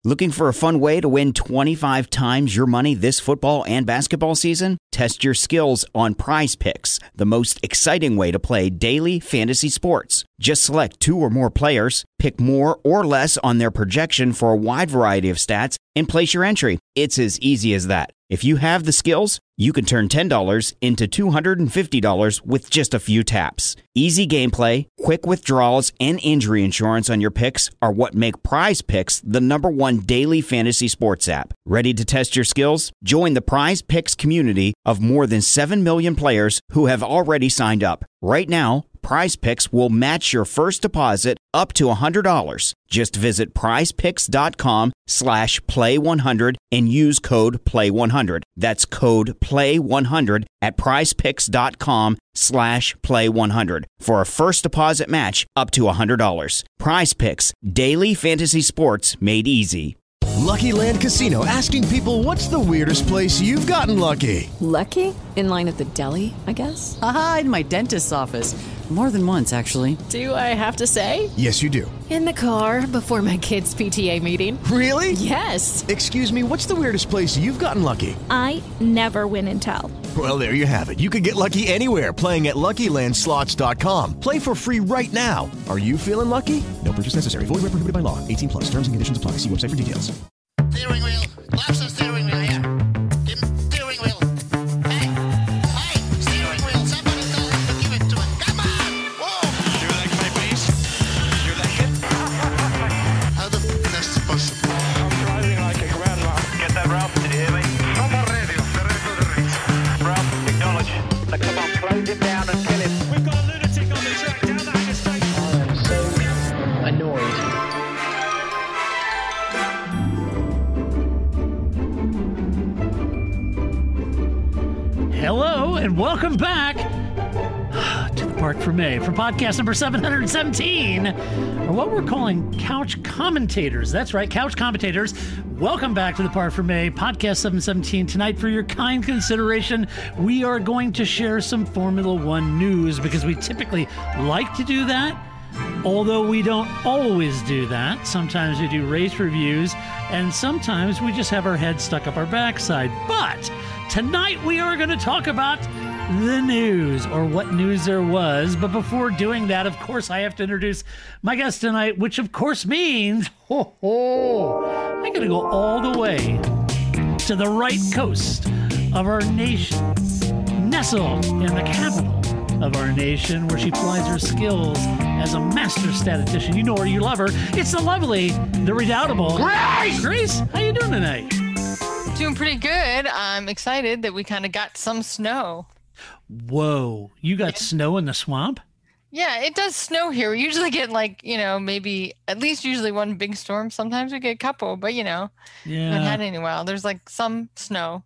Looking for a fun way to win 25 times your money this football and basketball season? Test your skills on Prize Picks, the most exciting way to play daily fantasy sports. Just select 2 or more players, pick more or less on their projection for a wide variety of stats, and place your entry. It's as easy as that. If you have the skills, you can turn $10 into $250 with just a few taps. Easy gameplay, quick withdrawals, and injury insurance on your picks are what make Prize Picks the #1 daily fantasy sports app. Ready to test your skills? Join the Prize Picks community of more than 7 million players who have already signed up. Right now, Prize Picks will match your first deposit up to $100. Just visit prizepicks.com/play100 and use code play100. That's code play100 at prizepicks.com/play100 for a first deposit match up to $100. Prize Picks, daily fantasy sports made easy. Lucky Land Casino, asking people, what's the weirdest place you've gotten lucky? Lucky? In line at the deli, I guess? Aha, in my dentist's office. More than once, actually. Do I have to say? Yes, you do. In the car before my kids' PTA meeting. Really? Yes. Excuse me, what's the weirdest place you've gotten lucky? I never win and tell. Well, there you have it. You can get lucky anywhere, playing at LuckyLandSlots.com. Play for free right now. Are you feeling lucky? No purchase necessary. Void where prohibited by law. 18+. Terms and conditions apply. See website for details. Steering wheel. Left steering wheel, yeah. Steering wheel. Hey, steering wheel. Somebody tell him to give it to him. Come on! Whoa! You like my bass? You like it? How the f*** that's possible? I'm driving like a grandma. Get that, Ralph? Did you hear me? From the radio, the race. Ralph, acknowledge. Now, come on, close him down and kill him. We've got a lunatic on the track down the Hanger Straight. I am so annoyed. Hello and welcome back to the Parc Fermé for podcast number 717, or what we're calling Couch Commentators. That's right, Couch Commentators. Welcome back to the Parc Fermé podcast 717. Tonight, for your kind consideration, we are going to share some Formula One news because we typically like to do that. Although we don't always do that. Sometimes we do race reviews, and sometimes we just have our head stuck up our backside. But tonight we are going to talk about the news, or what news there was. But before doing that, of course, I have to introduce my guest tonight, which of course means, I'm going to go all the way to the right coast of our nation, nestled in the capital of our nation, where she plies her skills as a master statistician. You know her, you love her. It's the lovely, the redoubtable Grace! Grace, how you doing tonight? Doing pretty good. I'm excited that we kind of got some snow. Whoa, you got snow in the swamp? Yeah, it does snow here. We usually get maybe at least usually one big storm. Sometimes we get a couple, but haven't had any in a while. There's like some snow.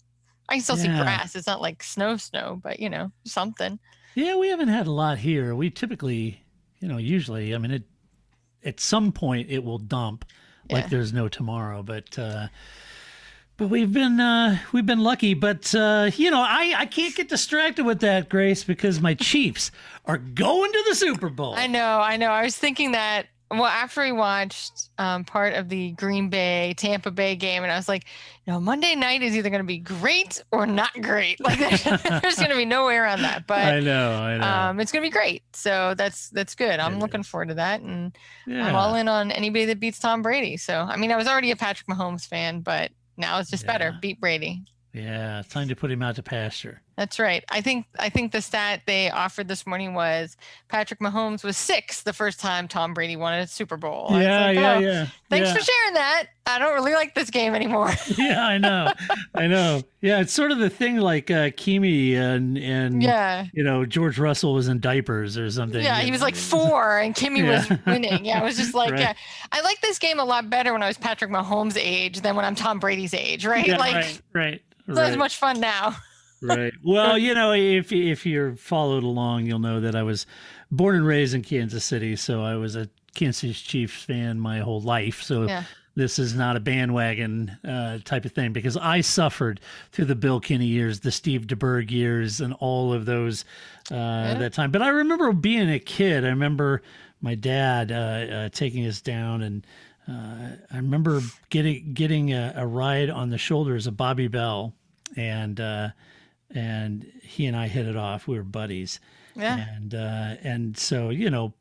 I can still see grass. It's not like snow, but something. Yeah, we haven't had a lot here. We typically, usually, at some point it will dump like there's no tomorrow. But we've been lucky. But I can't get distracted with that, Grace, because my Chiefs are going to the Super Bowl. I know. I was thinking that. Well, after we watched part of the Green Bay, Tampa Bay game, and I was like, Monday night is either going to be great or not great. Like, there's going to be no way around that. But I know. It's going to be great. So that's good. I'm looking forward to that, and I'm all in on anybody that beats Tom Brady. So I was already a Patrick Mahomes fan, but now it's just better. Beat Brady. Yeah, it's time to put him out to pasture. That's right. I think the stat they offered this morning was Patrick Mahomes was 6 the first time Tom Brady won a Super Bowl. Yeah. Thanks for sharing that. I don't really like this game anymore. Yeah, I know. Yeah, it's sort of the thing like Kimi and George Russell was in diapers or something. Yeah, he was like 4 and Kimi was winning. Yeah, it was just like, right. I like this game a lot better when I was Patrick Mahomes' age than when I'm Tom Brady's age, right? Yeah, right. It's not as much fun now. Right. Well, if you're followed along, you'll know that I was born and raised in Kansas City, so I was a Kansas City Chiefs fan my whole life. So this is not a bandwagon type of thing, because I suffered through the Bill Kinney years, the Steve DeBerg years, and all of those that time. But I remember being a kid. I remember my dad taking us down and I remember getting a ride on the shoulders of Bobby Bell, and he and I hit it off. We were buddies. Yeah. And so, you know,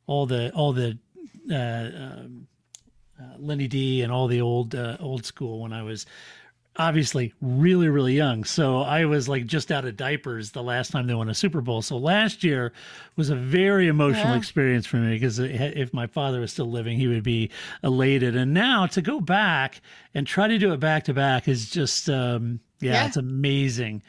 all the Lenny D and all the old school when I was obviously really, really young. So I was like just out of diapers the last time they won a Super Bowl. So last year was a very emotional experience for me, because if my father was still living, he would be elated. And now to go back and try to do it back to back is just, it's amazing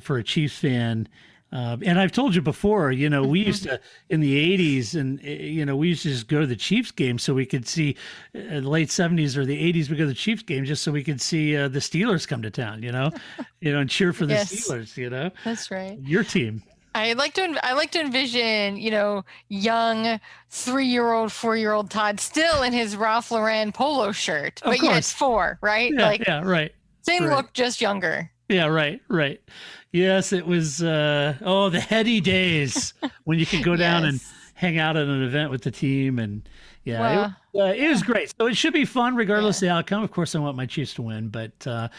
for a Chiefs fan. And I've told you before, you know, we used to, in the 80s, and, you know, we used to just go to the Chiefs game so we could see, in the late 70s or the 80s, we go to the Chiefs game just so we could see the Steelers come to town, you know, and cheer for the Steelers, you know. That's right. Your team. I like to envision, you know, young 3-year-old, 4-year-old Todd still in his Ralph Lauren polo shirt, but yet it's 4, right? Yeah, right. Same look, just younger. Yeah, right. Yes, it was, the heady days when you could go down and hang out at an event with the team. And it was great. So it should be fun regardless of the outcome. Of course, I want my Chiefs to win, but but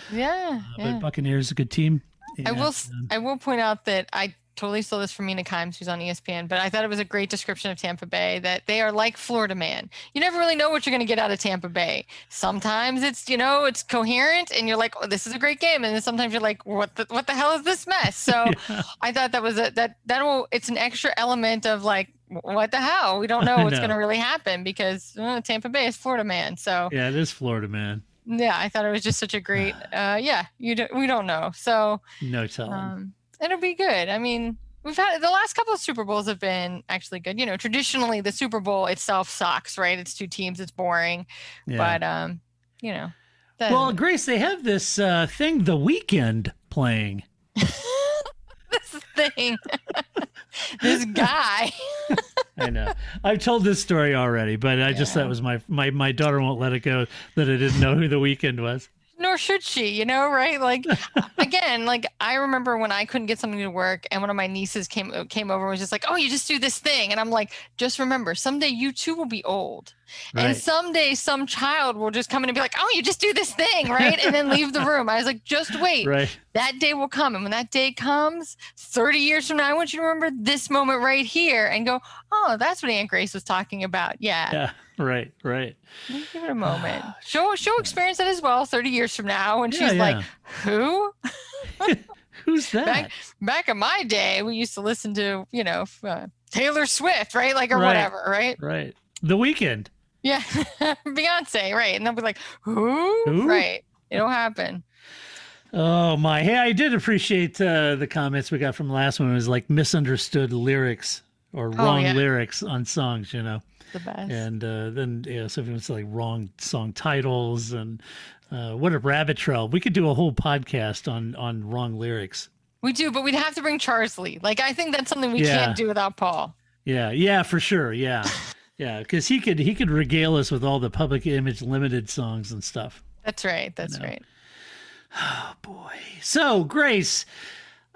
Buccaneers is a good team. I will point out that I totally stole this from Mina Kimes, who's on ESPN, but I thought it was a great description of Tampa Bay, that they are like Florida Man. You never really know what you're going to get out of Tampa Bay. Sometimes it's, you know, it's coherent and you're like, oh, this is a great game. And then sometimes you're like, what the hell is this mess? So I thought that was it's an extra element of like, what the hell? We don't know what's going to really happen, because Tampa Bay is Florida Man. So yeah, it is Florida Man. Yeah, I thought it was just such a great, we don't know. So no telling. It'll be good. I mean, we've had the last couple of Super Bowls have been actually good. You know, traditionally the Super Bowl itself sucks, right? It's 2 teams, it's boring. Yeah. But you know. Well, Grace, they have this thing, The Weeknd, playing. This thing. This guy. I know. I've told this story already, but I just thought it was my daughter won't let it go that I didn't know who The Weeknd was. Nor should she, you know, right? Like, again, like I remember when I couldn't get something to work and one of my nieces came over and was just like, oh, you just do this thing. And I'm like, just remember, someday you too will be old. Right. And someday some child will just come in and be like, oh, you just do this thing, right? And then leave the room. I was like, just wait. Right. That day will come. And when that day comes, 30 years from now, I want you to remember this moment right here and go, oh, that's what Aunt Grace was talking about. Yeah. Right. Give it a moment. She'll experience that as well 30 years from now. And she's like, who? Who's that? Back in my day, we used to listen to, you know, Taylor Swift, right? Like, or whatever, right? Right. The Weeknd. Yeah. Beyonce, right. And they'll be like, who? Right. It'll happen. Oh, my. Hey, I did appreciate the comments we got from the last one. It was like misunderstood lyrics or wrong lyrics on songs, you know. The best. And then something was like wrong song titles and what a rabbit trail. We could do a whole podcast on wrong lyrics. We do, but we'd have to bring Charsley. Like, I think that's something we can't do without Paul. Yeah, for sure. Yeah, because he could regale us with all the Public Image Limited songs and stuff. That's right. Right. Oh boy. So Grace,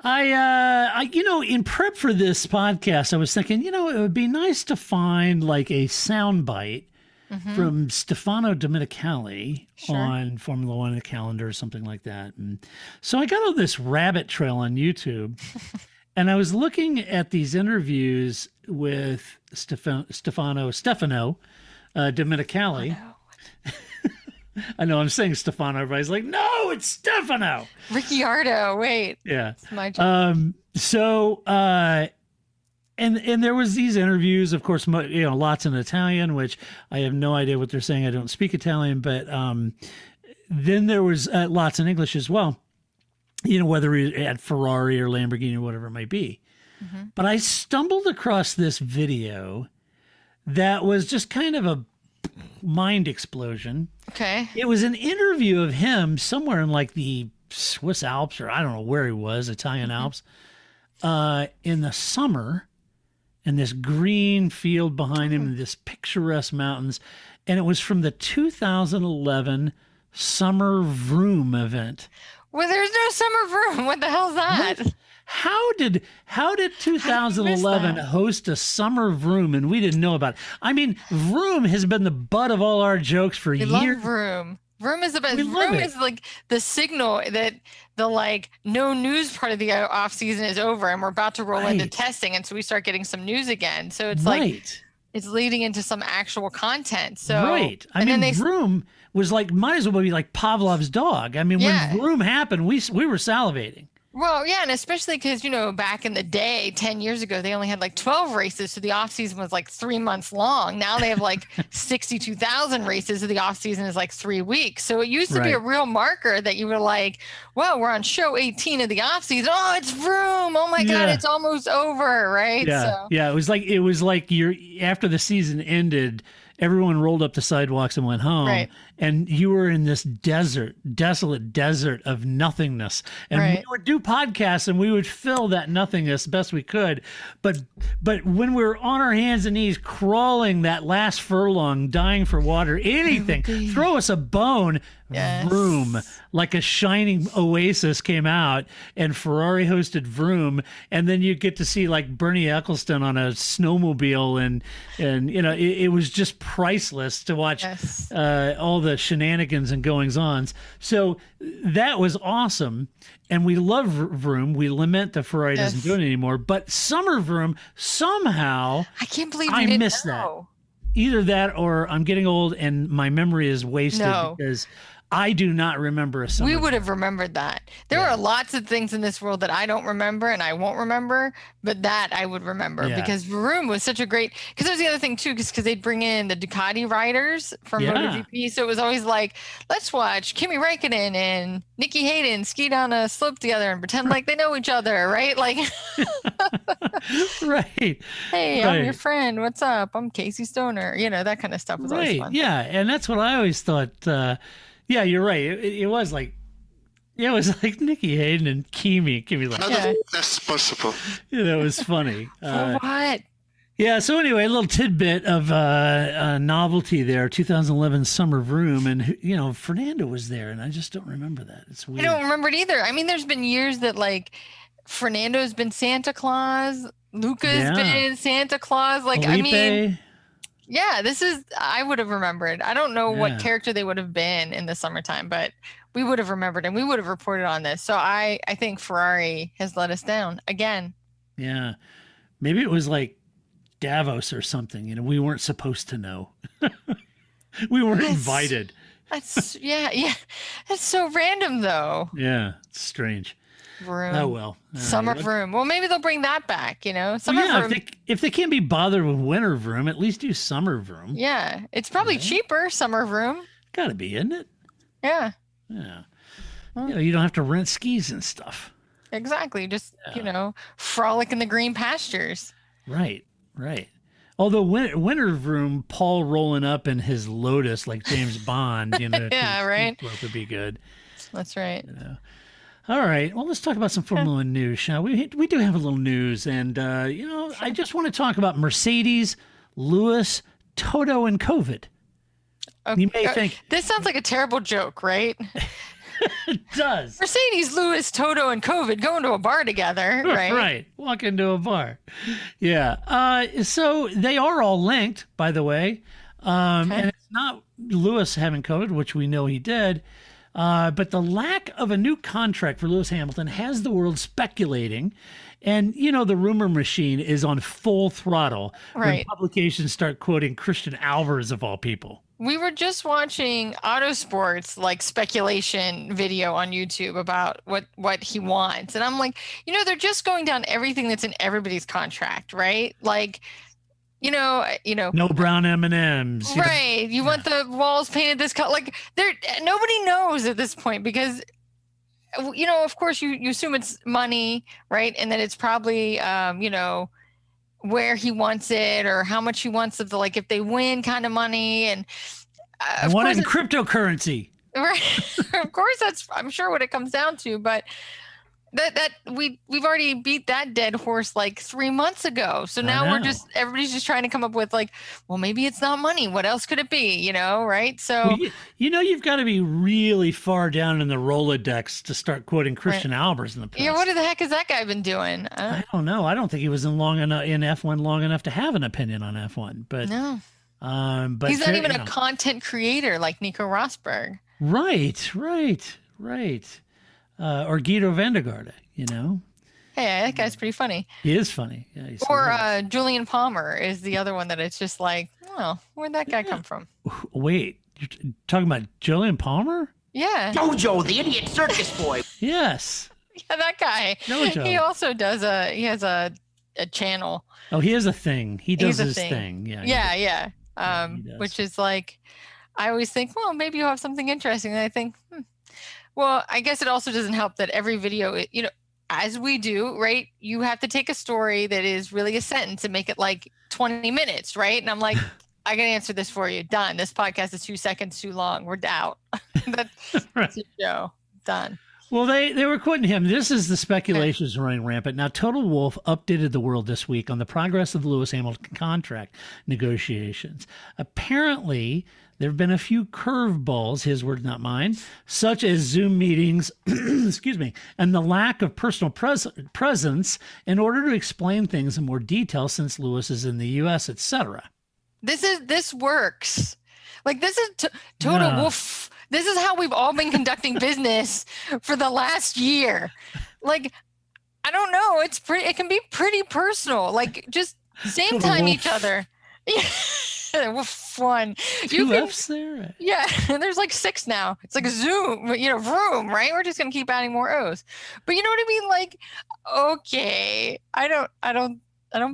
I you know, in prep for this podcast, I was thinking, you know, it would be nice to find like a soundbite from Stefano Domenicali on Formula One, the calendar or something like that. And so I got on this rabbit trail on YouTube and I was looking at these interviews with Stefano Domenicali. I know I'm saying Stefano. Everybody's like, no, it's Stefano. Ricciardo. Wait. Yeah. It's my job. And there was these interviews, of course, you know, lots in Italian, which I have no idea what they're saying. I don't speak Italian, but then there was lots in English as well. You know, whether at Ferrari or Lamborghini or whatever it might be. But I stumbled across this video that was just kind of a mind explosion. Okay. It was an interview of him somewhere in like the Swiss Alps, or I don't know where he was, Italian Alps, in the summer, and this green field behind him, and this picturesque mountains. And it was from the 2011 Summer Vroom event. Well, there's no Summer Vroom. What the hell's that? How did 2011 host a summer Vroom and we didn't know about it? I mean, Vroom has been the butt of all our jokes for years. Love Vroom. Vroom is the best. Vroom is like the signal that the like no news part of the off season is over and we're about to roll into testing, and so we start getting some news again. So it's like it's leading into some actual content. So I mean, Vroom was like might as well be like Pavlov's dog. I mean, when Vroom happened, we were salivating. Well, yeah, and especially because, back in the day, 10 years ago, they only had like 12 races, so the off-season was like 3 months long. Now they have like 62,000 races, so the off-season is like 3 weeks. So it used to be a real marker that you were like, well, we're on show 18 of the off-season. Oh, it's Vroom. Oh, my God, it's almost over, right? Yeah, it was like after the season ended, everyone rolled up the sidewalks and went home, and you were in this desolate desert of nothingness. And we would do podcasts, and we would fill that nothingness best we could. But when we were on our hands and knees, crawling that last furlong, dying for water, anything, throw us a bone. Vroom, like a shining oasis, came out, and Ferrari hosted Vroom, and then you get to see like Bernie Ecclestone on a snowmobile, and it was just priceless to watch all the shenanigans and goings-ons. So that was awesome, and we love Vroom. We lament that Ferrari doesn't do it anymore, but Summer Vroom somehow I can't believe I missed that. Either that or I'm getting old and my memory is wasted because I do not remember a summer. We would have remembered that. There are lots of things in this world that I don't remember and I won't remember, but that I would remember because Vroom was such a great, because there's the other thing too, because they'd bring in the Ducati riders from MotoGP. So it was always like, let's watch Kimi Räikkönen and Nikki Hayden ski down a slope together and pretend like they know each other, right? Like, hey, I'm your friend. What's up? I'm Casey Stoner. That kind of stuff was always fun. Yeah. And that's what I always thought. Yeah, you're right. It was like Nikki Hayden and Kimi like, that's possible. That was funny. What? Yeah. So anyway, a little tidbit of novelty there. 2011 Summer Vroom, and Fernando was there, and I just don't remember that. It's weird. I don't remember it either. I mean, there's been years that like Fernando's been Santa Claus, Luca's been Santa Claus. Like Felipe. I mean. Yeah, I would have remembered. I don't know what character they would have been in the summertime, but we would have remembered and we would have reported on this. So I think Ferrari has let us down again. Yeah. Maybe it was like Davos or something. We weren't supposed to know. We weren't invited. That's That's so random though. Yeah, it's strange. Vroom. Oh well. Summer Vroom. Well, maybe they'll bring that back. Summer Vroom. If they can't be bothered with Winter Vroom, at least do Summer Vroom. Yeah, it's probably cheaper. Summer Vroom. Got to be, isn't it? Yeah. Yeah. You don't have to rent skis and stuff. Exactly. Just frolic in the green pastures. Right. Although Winter Vroom, Paul rolling up in his Lotus like James Bond, right. Would be good. That's right. All right. Well, let's talk about some Formula One news, shall we? We do have a little news, and I just want to talk about Mercedes, Lewis, Toto, and COVID. You may think this sounds like a terrible joke, right? It does. Mercedes, Lewis, Toto, and COVID going to a bar together, right? Right. Walk into a bar. Yeah. So they are all linked, by the way. And it's not Lewis having COVID, which we know he did. But the lack of a new contract for Lewis Hamilton has the world speculating. And, the rumor machine is on full throttle when publications start quoting Christian Alvarez of all people. We were just watching Autosport's speculation video on YouTube about what he wants. And I'm like, they're just going down everything that's in everybody's contract, right? Like, no brown M&Ms. Right. You want the walls painted this color. Like nobody knows at this point because, of course you assume it's money, right? And that it's probably, where he wants it or how much he wants of the, if they win kind of money. And I want it in cryptocurrency. Right. Of course, that's, I'm sure, what it comes down to. But that we've already beat that dead horse like 3 months ago. So now everybody's just trying to come up with like, well, maybe it's not money. What else could it be? Right? So well, you've got to be really far down in the Rolodex to start quoting Christian Albers in the press. Yeah, what the heck has that guy been doing? I don't know. I don't think he was in F1 long enough to have an opinion on F1. But no. But he's not even a content creator like Nico Rosberg. Right. Or Guido Vandergaarde, Hey, that guy's pretty funny. He is funny. Yeah, or Julian Palmer is the other one that it's just like, well, where'd that guy come from? Wait, you're talking about Julian Palmer? Yeah. Jojo, the idiot circus boy. Yes. Yeah, that guy. Jojo. He also does he has a channel. Oh, he has a thing. He does his thing. Yeah. Which is like, I always think, well, maybe you'll have something interesting. And I think, well, I guess it also doesn't help that every video, as we do, right? You have to take a story that is really a sentence and make it like 20 minutes, right? And I'm like, I can answer this for you. Done. This podcast is 2 seconds too long. We're out. That's the show. Done. Well, they were quoting him. This is the speculations running rampant. Now, Total Wolf updated the world this week on the progress of the Lewis Hamilton contract negotiations. Apparently, there have been a few curveballs, his words, not mine, such as Zoom meetings, excuse me, and the lack of personal presence in order to explain things in more detail since Lewis is in the U.S., etc. This works. Like, this is Total Wolf. This is how we've all been conducting business for the last year. Like, I don't know. It can be pretty personal. Like, just same time each other. Yeah, fun. Two F's there. Yeah, and there's like 6 now. It's like a Zoom, room, right? We're just gonna keep adding more O's. But you know what I mean? Like, okay, I don't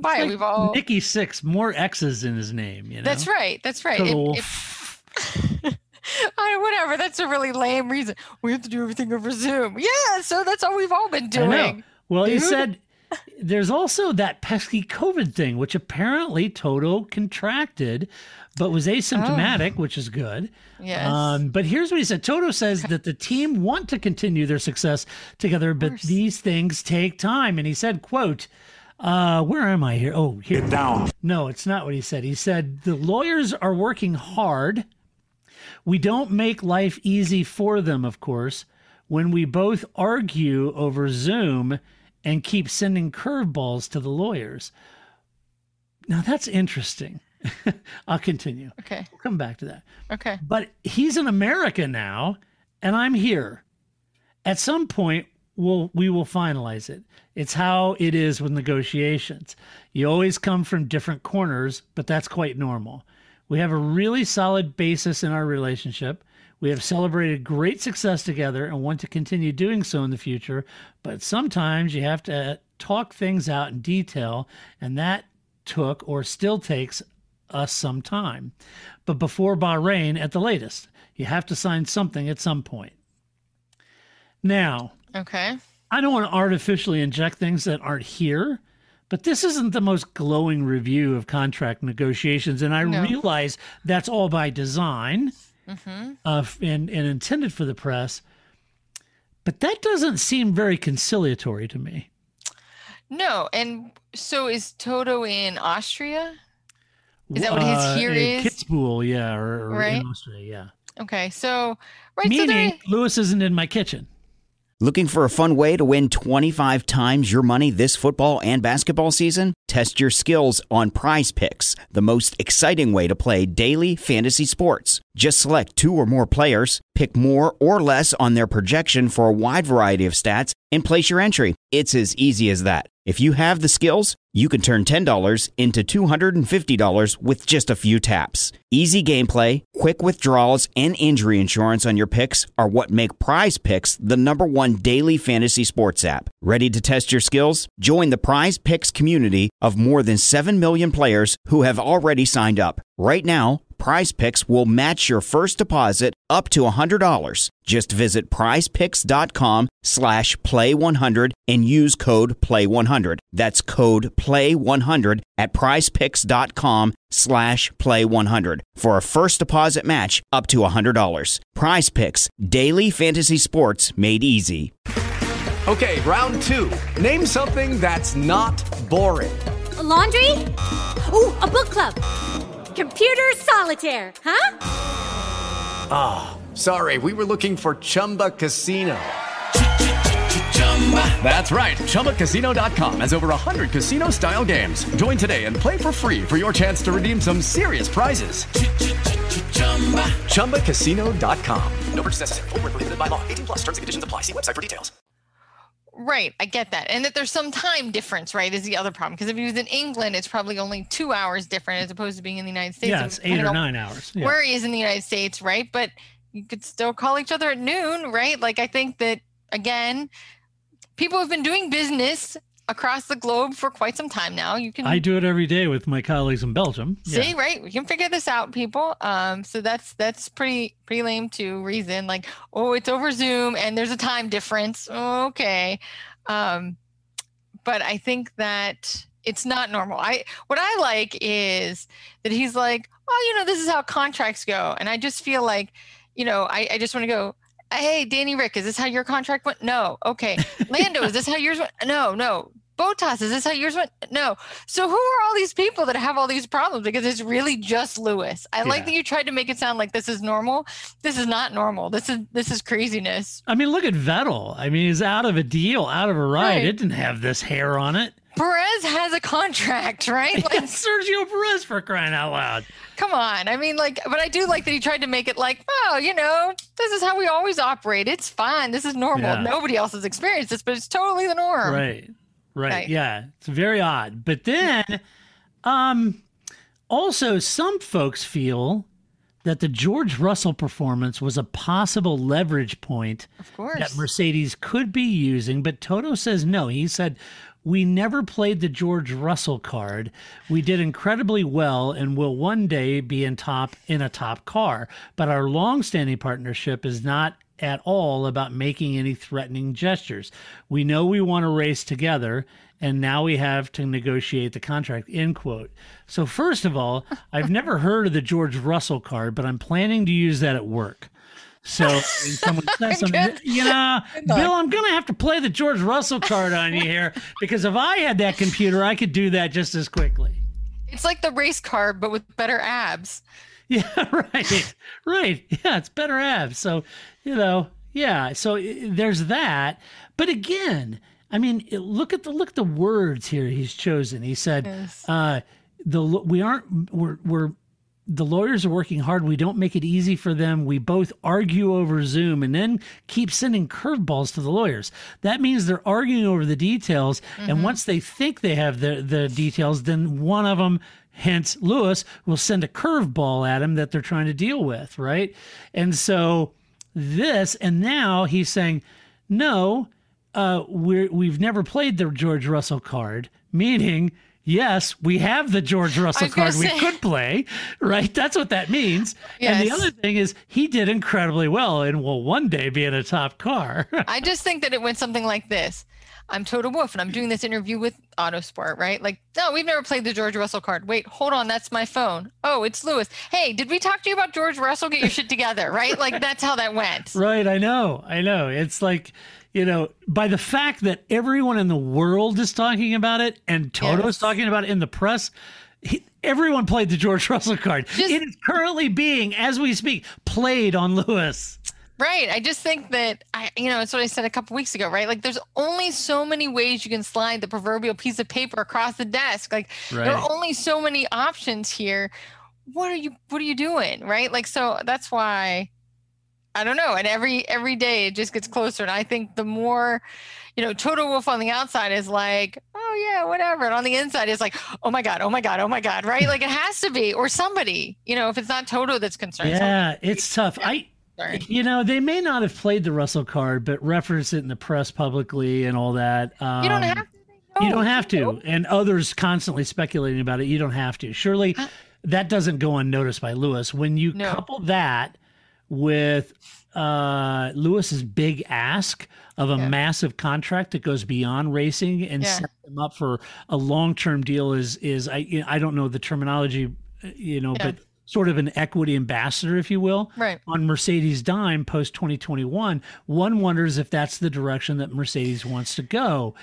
buy it. We've all Nicky 6, more X's in his name. That's right. Whatever. That's a really lame reason. We have to do everything over Zoom. Yeah, so that's all we've all been doing. Well, he said there's also that pesky COVID thing, which apparently Toto contracted, but was asymptomatic, which is good. Yes. But here's what he said. Toto says that the team want to continue their success together, but these things take time. And he said, quote, where am I here? Oh, here. Get down. No, it's not what he said. He said, the lawyers are working hard. We don't make life easy for them, of course, when we both argue over Zoom and keep sending curveballs to the lawyers. Now, that's interesting. I'll continue. Okay. We'll come back to that. Okay. But he's in America now, and I'm here. At some point, we will finalize it. It's how it is with negotiations. You always come from different corners, but that's quite normal. We have a really solid basis in our relationship. We have celebrated great success together and want to continue doing so in the future, but sometimes you have to talk things out in detail, and that took or still takes us some time. But before Bahrain at the latest, you have to sign something at some point. Now, okay. I don't want to artificially inject things that aren't here, but this isn't the most glowing review of contract negotiations, and I realize that's all by design and intended for the press, but that doesn't seem very conciliatory to me. No, and so is Toto in Austria? Is that what his here is? Kitzbühel, yeah, or right? In Austria, yeah. Okay, so right, meaning Lewis isn't in my kitchen. Looking for a fun way to win 25 times your money this football and basketball season? Test your skills on Prize Picks, the most exciting way to play daily fantasy sports. Just select 2 or more players, pick more or less on their projection for a wide variety of stats, and place your entry. It's as easy as that. If you have the skills, you can turn $10 into $250 with just a few taps. Easy gameplay, quick withdrawals, and injury insurance on your picks are what make Prize Picks the #1 daily fantasy sports app. Ready to test your skills? Join the Prize Picks community of more than 7 million players who have already signed up. Right now, Prize Picks will match your first deposit up to $100. Just visit prizepicks.com/play100 and use code PLAY100. That's code PLAY100 at prizepicks.com/play100 for a first deposit match up to $100. Prize Picks, daily fantasy sports made easy. Okay, round 2. Name something that's not boring. A laundry? Ooh, a book club. Computer solitaire, huh? Ah, sorry, we were looking for Chumba Casino. That's right, ChumbaCasino.com has over 100 casino-style games. Join today and play for free for your chance to redeem some serious prizes. ChumbaCasino.com. No purchase necessary. Void where prohibited by law. 18+ terms and conditions apply. See website for details. Right, I get that. And that there's some time difference, right, is the other problem. Because if he was in England, it's probably only 2 hours different as opposed to being in the United States. Yeah, it's 8 or 9 hours. Yeah. Where he is in the United States, right? But you could still call each other at noon, right? Like, I think that, again, people have been doing business across the globe for quite some time now. I do it every day with my colleagues in Belgium. See, right? We can figure this out, people. So that's pretty lame to reason. Like, oh, it's over Zoom and there's a time difference. Okay. But I think that it's not normal. What I like is that he's like, oh, this is how contracts go. And I just feel like, I just want to go, hey, Danny Rick, is this how your contract went? No. Okay. Lando, is this how yours went? No. Bottas, is this how yours went? No. So who are all these people that have all these problems? Because it's really just Lewis. I like that you tried to make it sound like this is normal. This is not normal. This is craziness. I mean, look at Vettel. I mean, he's out of a deal, out of a ride. Right. It didn't have this hair on it. Perez has a contract, right? Like, Sergio Perez, for crying out loud. Come on. I mean, but I do like that he tried to make it like, this is how we always operate. It's fine. This is normal. Yeah. Nobody else has experienced this, but it's totally the norm. Right. Yeah. It's very odd. But then also some folks feel that the George Russell performance was a possible leverage point that Mercedes could be using. But Toto says no. He said, we never played the George Russell card. We did incredibly well and will one day be in a top car. But our long-standing partnership is not at all about making any threatening gestures. We know we want to race together, and now we have to negotiate the contract, end quote. So first of all, I've never heard of the George Russell card, but I'm planning to use that at work. So when someone says something, Bill, I'm going to have to play the George Russell card on you here, because if I had that computer, I could do that just as quickly. It's like the race card, but with better abs. Yeah, right. Yeah, it's better abs. So, so there's that. But again, I mean, look at the words here he's chosen. He said, the lawyers are working hard. We don't make it easy for them. We both argue over Zoom and then keep sending curveballs to the lawyers. That means they're arguing over the details. Mm-hmm. And once they think they have the details, then one of them, hence Lewis, will send a curveball at him that they're trying to deal with, right? And so now he's saying, no, we've never played the George Russell card, meaning, yes, we have the George Russell card we could play, right? That's what that means. Yes. And the other thing is he did incredibly well and will one day be in a top car. I just think that it went something like this. I'm Toto Wolff, and I'm doing this interview with Autosport, right? Like, no, we've never played the George Russell card. Wait, hold on, that's my phone. Oh, it's Lewis. Hey, did we talk to you about George Russell? Get your shit together, right? Like, that's how that went. Right, I know. It's like, by the fact that everyone in the world is talking about it and Toto's talking about it in the press, everyone played the George Russell card. It is currently being, as we speak, played on Lewis. Right. I just think that, it's what I said a couple weeks ago, right? Like, there's only so many ways you can slide the proverbial piece of paper across the desk. Like, there are only so many options here. What are you doing? Right. Like, so that's why, I don't know. And every day it just gets closer. And I think the more, Toto Wolff on the outside is like, oh yeah, whatever. And on the inside is like, oh my God. Right. Like, it has to be, or somebody, if it's not Toto that's concerned. Yeah, it's tough. They may not have played the Russell card, but reference it in the press publicly and all that. You don't have to. You don't have to. And others constantly speculating about it. You don't have to. Surely that doesn't go unnoticed by Lewis. When you couple that with Lewis's big ask of a massive contract that goes beyond racing and set them up for a long-term deal is I don't know the terminology, but sort of an equity ambassador, if you will, Right. on Mercedes' dime post 2021. One wonders if that's the direction that Mercedes wants to go.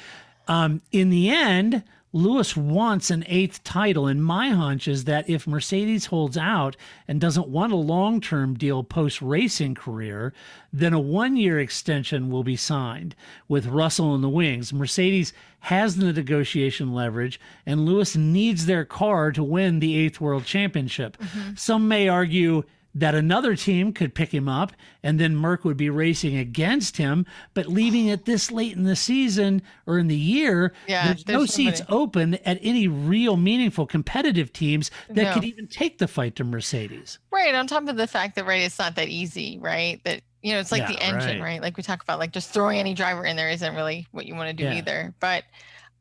In the end, Lewis wants an 8th title, and my hunch is that if Mercedes holds out and doesn't want a long-term deal post-racing career, then a 1-year extension will be signed with Russell in the wings. Mercedes has the negotiation leverage, and Lewis needs their car to win the 8th World Championship. Some may argue that another team could pick him up and then Merck would be racing against him, but leaving it this late in the season or in the year, there's no seats open at any real meaningful competitive teams that could even take the fight to Mercedes. Right. On top of the fact that, right, it's not that easy, right? That, it's like the engine, right? Like we talk about, like just throwing any driver in there isn't really what you want to do either. But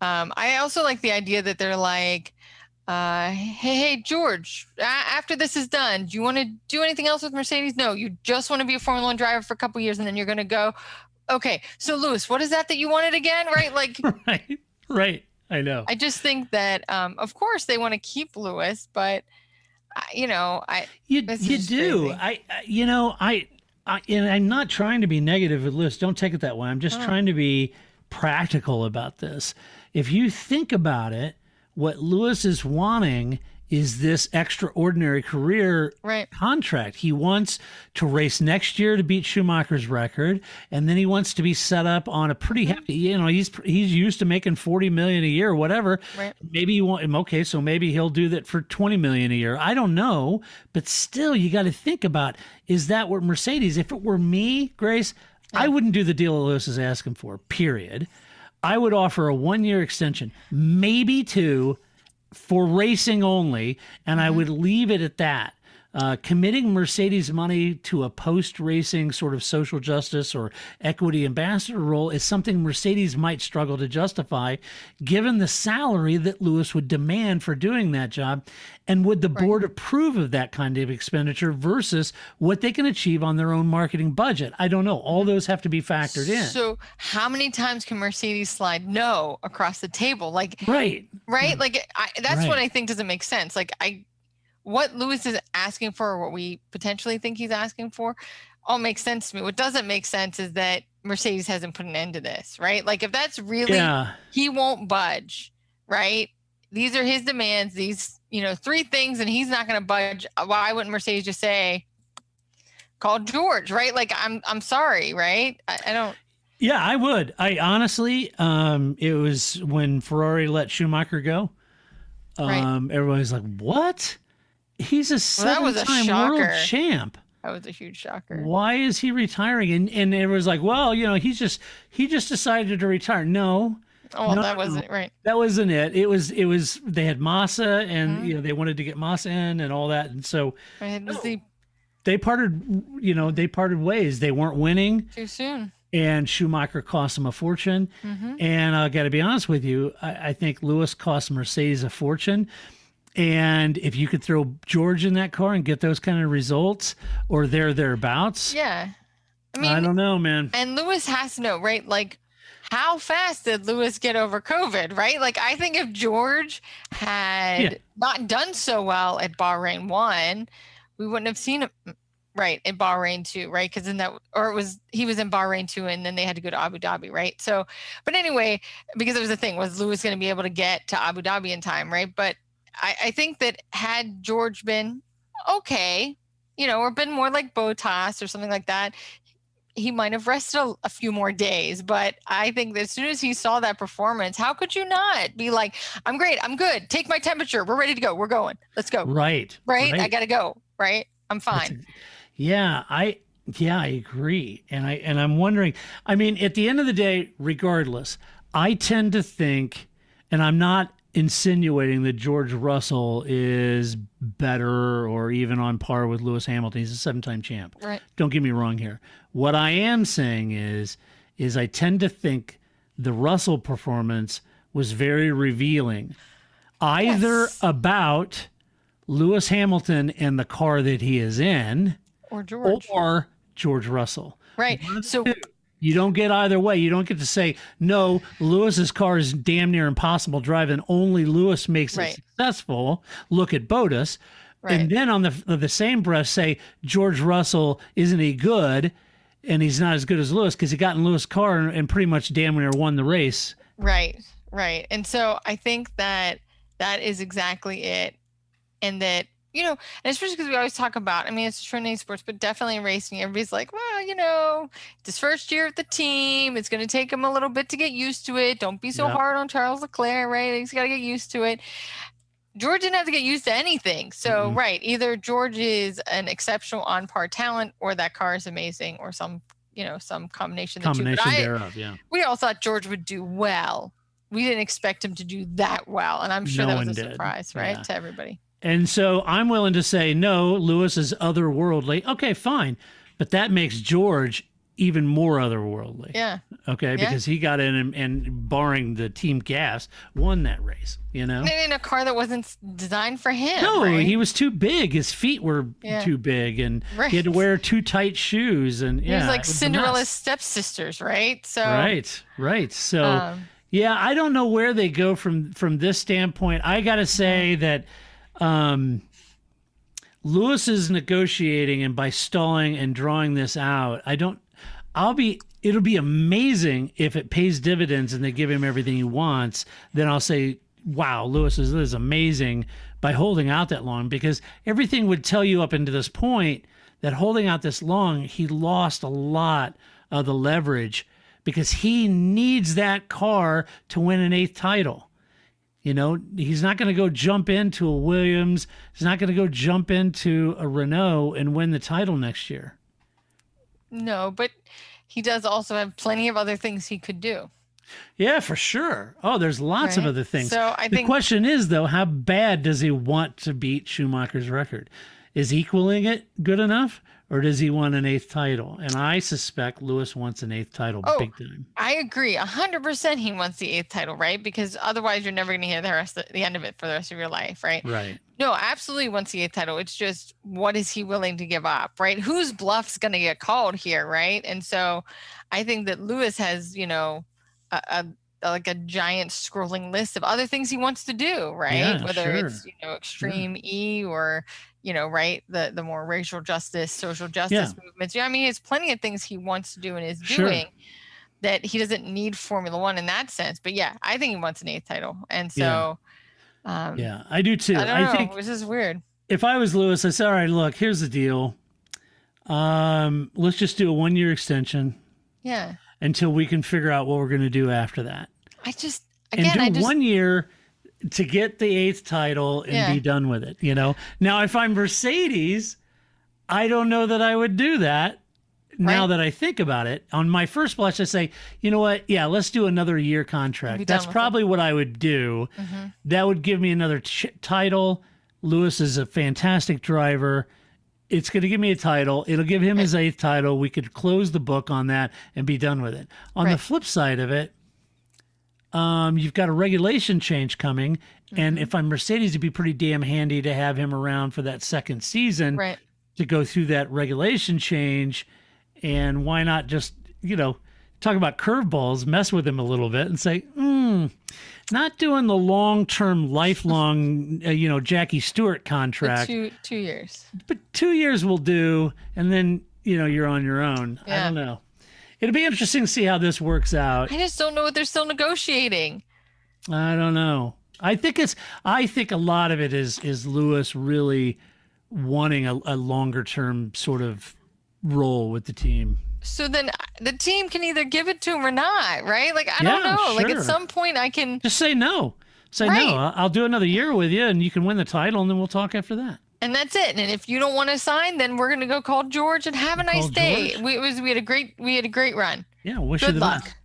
I also like the idea that they're like, hey, George, after this is done, do you want to do anything else with Mercedes? No, you just want to be a Formula 1 driver for a couple years and then you're going to go. Okay. So Lewis, what is that you wanted again? Right. Like, right. I know. I just think that, of course they want to keep Lewis, but you do. Crazy. And I'm not trying to be negative with Lewis. Don't take it that way. I'm just trying to be practical about this. If you think about it, what Lewis is wanting is this extraordinary career contract. He wants to race next year to beat Schumacher's record, and then he wants to be set up on a pretty hefty. He's used to making $40 million a year, or whatever. Right. Maybe you want him. Okay, so maybe he'll do that for $20 million a year. I don't know, but still, you got to think about: is that what Mercedes? If it were me, Grace, I wouldn't do the deal that Lewis is asking for. Period. I would offer a 1-year extension, maybe 2, for racing only, and I would leave it at that. Committing Mercedes money to a post-racing sort of social justice or equity ambassador role is something Mercedes might struggle to justify, given the salary that Lewis would demand for doing that job. And would the board approve of that kind of expenditure versus what they can achieve on their own marketing budget? I don't know. All those have to be factored in. So how many times can Mercedes slide no across the table? Like, right? Like that's what I think doesn't make sense. Like what Lewis is asking for, or what we potentially think he's asking for, all makes sense to me. What doesn't make sense is that Mercedes hasn't put an end to this, right? Like if that's really, he won't budge, right? These are his demands, these, 3 things, and he's not going to budge. Why wouldn't Mercedes just say, call George, right? Like, I'm sorry, right? I don't. Yeah, I would. I honestly, it was when Ferrari let Schumacher go. Everybody's like, what? He's a 7-time world champ. That was a huge shocker. Why is he retiring? And it was like, well, he just decided to retire. No. Oh, that wasn't right. That wasn't it. It was they had Massa, and they wanted to get Massa in and all that. And so they parted ways. They weren't winning too soon. And Schumacher cost them a fortune. And I got to be honest with you, I think Lewis cost Mercedes a fortune. And if you could throw George in that car and get those kind of results, or thereabouts. Yeah. I mean, I don't know, man. And Lewis has to know, right? Like, how fast did Lewis get over COVID, right? Like, I think if George had not done so well at Bahrain 1, we wouldn't have seen him, right, in Bahrain 2, right? Because he was in Bahrain 2, and then they had to go to Abu Dhabi, right? So, but anyway, because it was the thing, was Lewis going to be able to get to Abu Dhabi in time, right? But I think that had George been okay, or been more like Bottas or something like that, he might have rested a few more days. But I think that as soon as he saw that performance, how could you not be like, I'm great, I'm good, take my temperature, we're ready to go, we're going, let's go. Right. I gotta go, right? I'm fine. I agree. And I'm wondering, I mean, at the end of the day, regardless, I tend to think, and I'm not insinuating that George Russell is better or even on par with Lewis Hamilton. He's a 7-time champ. Right. Don't get me wrong here. What I am saying is I tend to think the Russell performance was very revealing, either about Lewis Hamilton and the car that he is in, or George Russell. Right. So you don't get either way. You don't get to say, no, Lewis's car is damn near impossible driving. Only Lewis makes it successful. Look at Bottas. And then on the same breath say George Russell, isn't he good? And he's not as good as Lewis because he got in Lewis' car and pretty much damn near won the race. Right. And so I think that is exactly it. And that, and especially because we always talk about, it's true in any sports, but definitely in racing, everybody's like, well, it's his first year at the team. It's going to take him a little bit to get used to it. Don't be so hard on Charles Leclerc, right? He's got to get used to it. George didn't have to get used to anything. So, either George is an exceptional on-par talent or that car is amazing or some combination of the two. But thereof, yeah. We all thought George would do well. We didn't expect him to do that well. And I'm sure that was a surprise, right, to everybody. And so I'm willing to say, no, Lewis is otherworldly. Okay, fine. But that makes George even more otherworldly. Yeah. Okay, because he got in and barring the team gas, won that race, In a car that wasn't designed for him. No, right? he was too big. His feet were too big, and he had to wear too tight shoes. And he was like Cinderella's stepsisters, right? So Right. So, I don't know where they go from this standpoint. I got to say that Lewis is negotiating, and by stalling and drawing this out, it'll be amazing if it pays dividends and they give him everything he wants. Then I'll say, wow, Lewis is amazing by holding out that long, because everything would tell you up into this point that holding out this long, he lost a lot of the leverage because he needs that car to win an 8th title. He's not going to go jump into a Williams. He's not going to go jump into a Renault and win the title next year. No, but he does also have plenty of other things he could do. Yeah, for sure. Oh, there's lots of other things. So the question is, though, how bad does he want to beat Schumacher's record? Is equaling it good enough, or does he want an 8th title? And I suspect Lewis wants an 8th title big time. I agree. 100% he wants the 8th title, right? Because otherwise you're never going to hear the end of it for the rest of your life, right? Right. No, absolutely wants the 8th title. It's just, what is he willing to give up, right? Whose bluff's going to get called here, right? And so I think that Lewis has, like a giant scrolling list of other things he wants to do, right? Yeah, Whether it's, extreme E or, right, the more racial justice, social justice movements. He has plenty of things he wants to do and is doing that he doesn't need Formula One in that sense. But I think he wants an 8th title. And so, I do too. I think this is weird. If I was Lewis, I say, all right, look, here's the deal. Let's just do a 1-year extension. Yeah. Until we can figure out what we're going to do after that. And do 1 year to get the 8th title and be done with it. Now, if I'm Mercedes, I don't know that I would do that. Now that I think about it, on my first blush, I say, you know what? Yeah, let's do another year contract. That's probably what I would do. Mm-hmm. That would give me another title. Lewis is a fantastic driver. It's going to give me a title. It'll give him his 8th title. We could close the book on that and be done with it. On the flip side of it, you've got a regulation change coming. Mm-hmm. And if I'm Mercedes, it'd be pretty damn handy to have him around for that second season to go through that regulation change. And why not just, talk about curveballs, mess with him a little bit and say, not doing the long-term, lifelong, Jackie Stewart contract. 2 years. But 2 years will do, and then, you're on your own. Yeah. I don't know. It'll be interesting to see how this works out. I just don't know what they're still negotiating. I don't know. I think a lot of it is Lewis really wanting a longer-term sort of role with the team. So then the team can either give it to him or not, right? Like, I don't know. Sure. Like, at some point I can just say no. No. I'll do another year with you and you can win the title and then we'll talk after that. And that's it. And if you don't want to sign, then we're going to go call George and have a nice day. We had a great run. Yeah. Wish you the luck. best.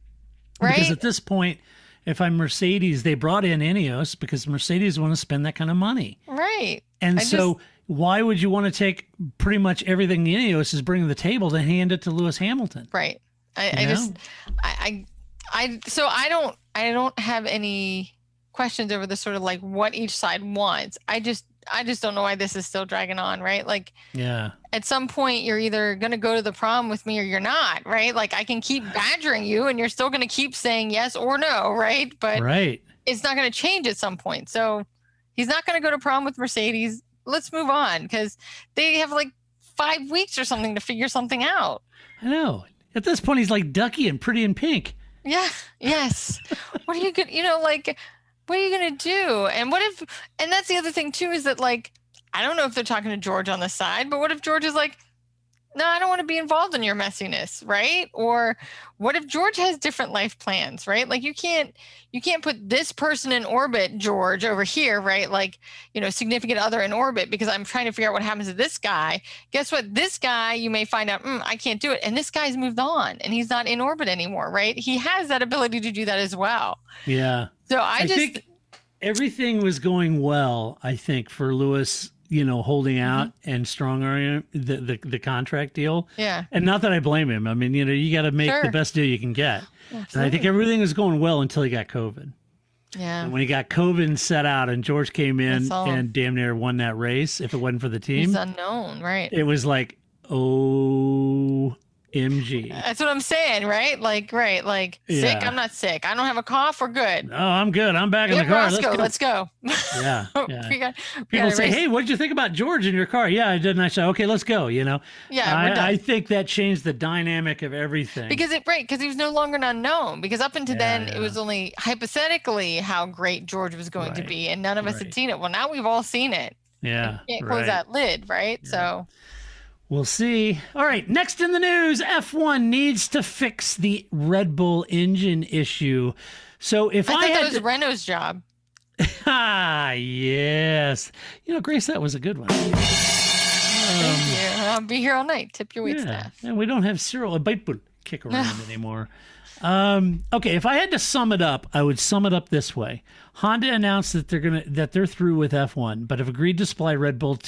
Right? Because at this point, if I'm Mercedes, they brought in Ineos because Mercedes want to spend that kind of money. Right. And why would you want to take pretty much everything Ineos is bringing to the table to hand it to Lewis Hamilton? Right. I don't have any questions over the sort of like what each side wants. I just don't know why this is still dragging on, right? Like, at some point you're either going to go to the prom with me or you're not, right? Like, I can keep badgering you and you're still going to keep saying yes or no, right? But it's not going to change at some point. So he's not going to go to prom with Mercedes. let's move on because they have like 5 weeks or something to figure something out. I know. At this point, he's like Ducky and Pretty in Pink. Yeah. Yes. What are you going to, like, what are you going to do? And and that's the other thing too, is that like, I don't know if they're talking to George on the side, but what if George is like, no, I don't want to be involved in your messiness, right? Or what if George has different life plans, right? Like you can't put this person in orbit, George, over here, right? Like, significant other in orbit, because I'm trying to figure out what happens to this guy. Guess what? This guy, you may find out, I can't do it. And this guy's moved on and he's not in orbit anymore, right? He has that ability to do that as well. Yeah. So I think everything was going well, I think, for Lewis, holding out and strong arm the contract deal. Yeah. And not that I blame him. I mean, you got to make the best deal you can get. Absolutely. And I think everything was going well until he got COVID. Yeah. And when he got COVID and set out and George came in and damn near won that race, if it wasn't for the team. He's unknown, right? It was like, OMG. That's what I'm saying, right? Like, right. Like, sick. I'm not sick. I don't have a cough. We're good. Oh, I'm good. I'm back in the car. Let's go. Yeah. we People say, hey, what did you think about George in your car? Yeah, I did. And I said, okay, let's go, Yeah, I think that changed the dynamic of everything. Because he was no longer an unknown. Because up until then, it was only hypothetically how great George was going to be. And none of us had seen it. Well, now we've all seen it. Yeah. You can't close that lid, right? Yeah. So... We'll see. All right, next in the news, F1 needs to fix the Red Bull engine issue. So if I thought that was Renault's job. Yes. Grace, that was a good one. Thank you. I'll be here all night. Tip your wait staff. And we don't have Cyril Abitbul kick around anymore. Okay, if I had to sum it up, I would sum it up this way. Honda announced that they're through with F1, but have agreed to supply Red Bull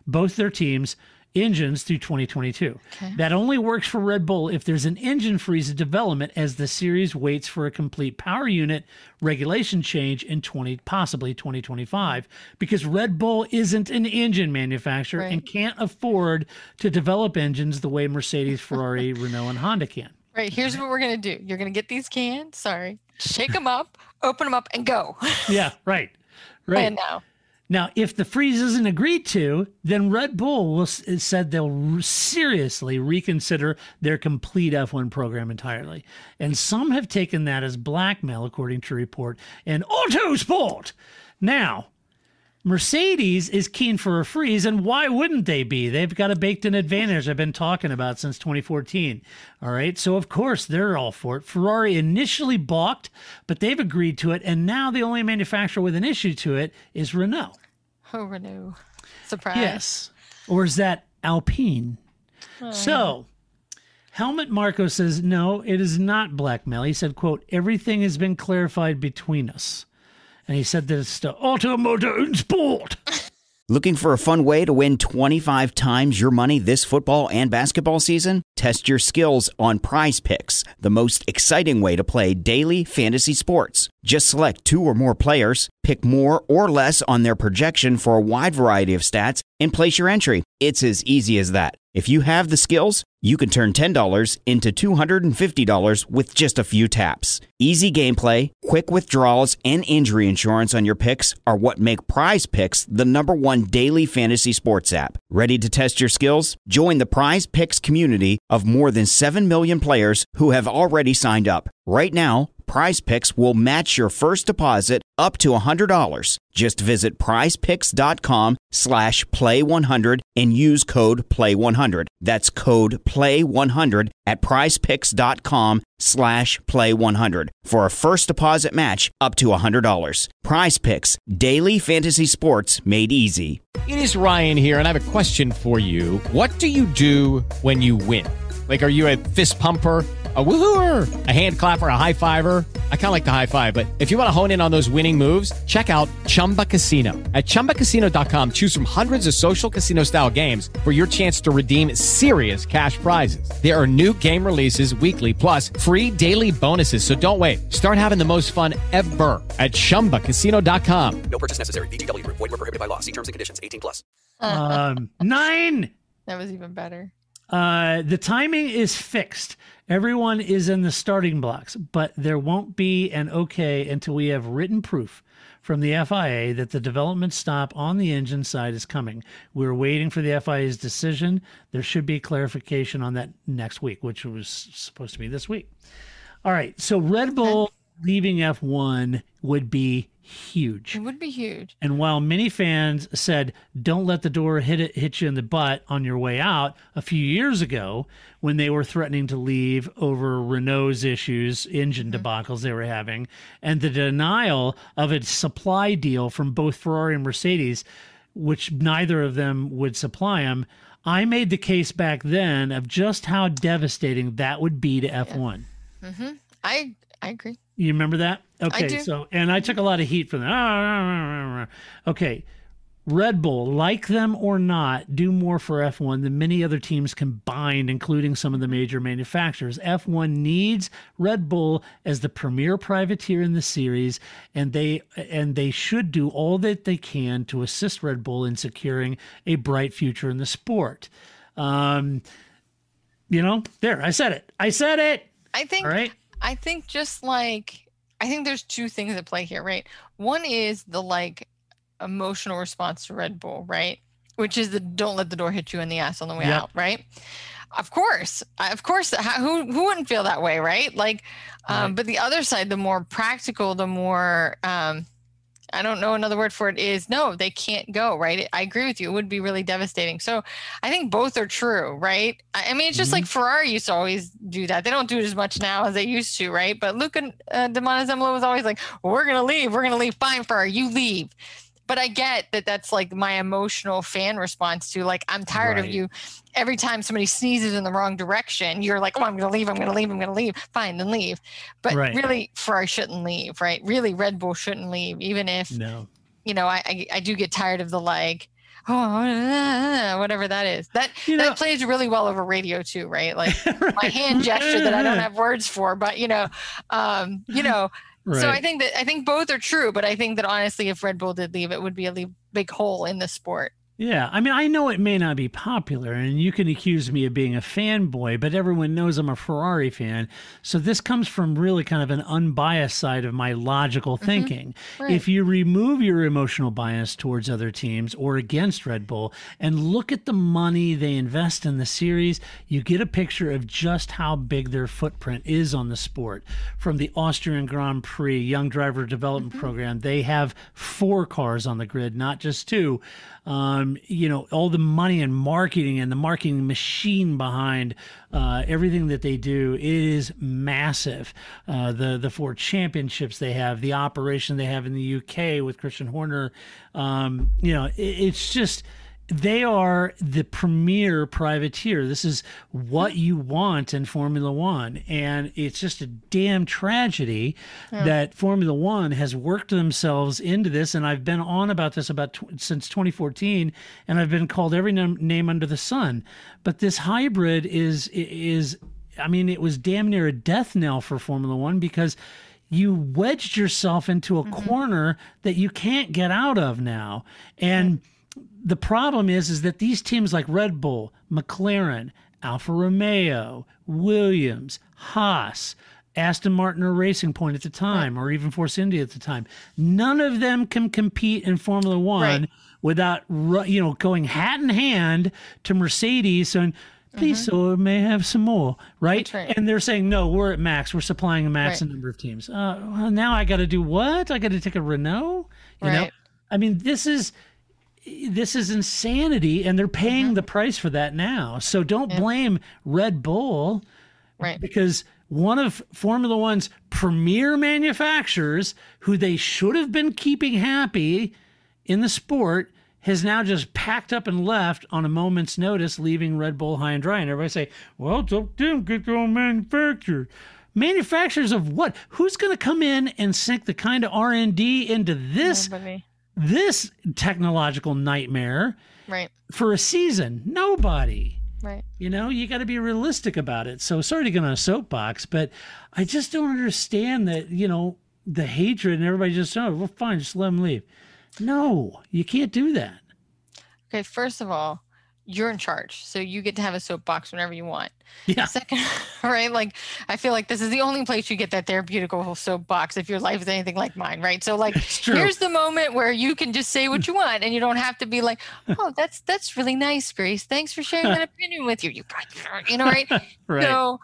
both their teams, engines through 2022. Okay. That only works for Red Bull if there's an engine freeze of development as the series waits for a complete power unit regulation change in possibly 2025, because Red Bull isn't an engine manufacturer and can't afford to develop engines the way Mercedes, Ferrari, Renault, and Honda can. Right, here's what we're going to do. You're going to get these cans, shake them up, open them up, and go. Yeah, right. And Now, if the freeze isn't agreed to, then Red Bull said they'll seriously reconsider their complete F1 program entirely. And some have taken that as blackmail, according to a report in Autosport. Now, Mercedes is keen for a freeze, and why wouldn't they be? They've got a baked-in advantage I've been talking about since 2014. All right, so of course they're all for it. Ferrari initially balked, but they've agreed to it, and now the only manufacturer with an issue to it is Renault. Oh, Renault. Surprise. Yes. Or is that Alpine? So, Helmut Marko says, no, it is not blackmail. He said, quote, everything has been clarified between us. And he said that it's the Automotor und Sport. Looking for a fun way to win 25 times your money this football and basketball season? Test your skills on Prize Picks, the most exciting way to play daily fantasy sports. Just select 2 or more players, pick more or less on their projection for a wide variety of stats, and place your entry. It's as easy as that. If you have the skills, you can turn $10 into $250 with just a few taps. Easy gameplay, quick withdrawals, and injury insurance on your picks are what make Prize Picks the #1 daily fantasy sports app. Ready to test your skills? Join the Prize Picks community of more than 7 million players who have already signed up. Right now, Prize Picks will match your first deposit up to $100. Just visit prizepicks.com/play100 and use code PLAY100. That's code PLAY100 at prizepicks.com/play100 for a first deposit match up to $100. Prize Picks, daily fantasy sports made easy. It is Ryan here, and I have a question for you. What do you do when you win? Like, are you a fist pumper? A woohooer, a hand clapper, a high fiver. I kind of like the high five, but if you want to hone in on those winning moves, check out Chumba Casino. At ChumbaCasino.com, choose from hundreds of social casino style games for your chance to redeem serious cash prizes. There are new game releases weekly, plus free daily bonuses. So don't wait. Start having the most fun ever at ChumbaCasino.com. No purchase necessary. VGW Group. Void where prohibited by law. See terms and conditions. 18+. 9. That was even better. The timing is fixed. Everyone is in the starting blocks, but there won't be an okay until we have written proof from the FIA that the development stop on the engine side is coming. We're waiting for the FIA's decision. There should be clarification on that next week, which was supposed to be this week. All right, so Red Bull leaving F1 would be huge. It would be huge. And while many fans said, don't let the door hit you in the butt on your way out a few years ago when they were threatening to leave over Renault's issues, engine debacles they were having, and the denial of a supply deal from both Ferrari and Mercedes, which neither of them would supply them, I made the case back then of just how devastating that would be to F1. Mm-hmm. I agree. You remember that? Okay, I do. so, and I took a lot of heat for that. Okay, Red Bull, like them or not, do more for F1 than many other teams combined, including some of the major manufacturers. F1 needs Red Bull as the premier privateer in the series, and they should do all that they can to assist Red Bull in securing a bright future in the sport. There, I said it. I think. All right. I think there's two things at play here, right? One is the emotional response to Red Bull, right? Which is the don't let the door hit you in the ass on the way out, right? Of course, who wouldn't feel that way, right? But the other side, the more practical, the more I don't know another word for it is no, they can't go, right? I agree with you. It would be really devastating. So I think both are true, right? I mean, it's just like Ferrari used to always do that. They don't do it as much now as they used to, right? But Luca de Montezemolo was always like, we're going to leave. Fine, Ferrari, you leave. But I get that that's my emotional fan response to I'm tired of you. Every time somebody sneezes in the wrong direction, you're like, oh, I'm going to leave. Fine, then leave. But really, Ferrari shouldn't leave, right? Really, Red Bull shouldn't leave, even if, I do get tired of the whatever that is. That plays really well over radio too, right? My hand gesture that I don't have words for, but Right. So I think both are true, but I think that honestly, if Red Bull did leave, it would be a big hole in the sport. Yeah, I mean, I know it may not be popular, and you can accuse me of being a fanboy, but everyone knows I'm a Ferrari fan. So this comes from really kind of an unbiased side of my logical thinking. Right. If you remove your emotional bias towards other teams or against Red Bull and look at the money they invest in the series, you get a picture of just how big their footprint is on the sport. From the Austrian Grand Prix Young Driver Development Program, they have 4 cars on the grid, not just 2. All the money and marketing and the marketing machine behind everything that they do, it is massive. The 4 championships they have, the operation they have in the UK with Christian Horner, it's just, they are the premier privateer. This is what you want in Formula One. And it's just a damn tragedy that Formula One has worked themselves into this. And I've been on about this since 2014, and I've been called every name under the sun. But this hybrid is it was damn near a death knell for Formula One, because you wedged yourself into a corner that you can't get out of now. And the problem is that these teams like Red Bull, McLaren, Alfa Romeo, Williams, Haas, Aston Martin or Racing Point at the time, or even Force India at the time, none of them can compete in Formula One without going hat in hand to Mercedes and please, so may have some more, right? And they're saying, no, we're at max. We're supplying a max number of teams. Now I got to do what? I got to take a Renault? You know? I mean, this is insanity, and they're paying the price for that now. So don't blame Red Bull, because one of Formula One's premier manufacturers, who they should have been keeping happy in the sport, has now just packed up and left on a moment's notice, leaving Red Bull high and dry. And everybody say, well, it's up to them, get their own manufacturer. Manufacturers of what? Who's going to come in and sink the kind of R&D into this? Nobody. This technological nightmare for a season? Nobody. Right. You got to be realistic about it. So sorry to get on a soapbox, but I just don't understand that, the hatred and everybody just, well, fine, just let them leave. No, you can't do that. Okay, first of all, you're in charge. So you get to have a soapbox whenever you want. Yeah. Second, right? Like, I feel like this is the only place you get that therapeutical soapbox if your life is anything like mine, right? So like, here's the moment where you can just say what you want and you don't have to be like, oh, that's really nice, Grace. Thanks for sharing that opinion with you. You know, right? Right. So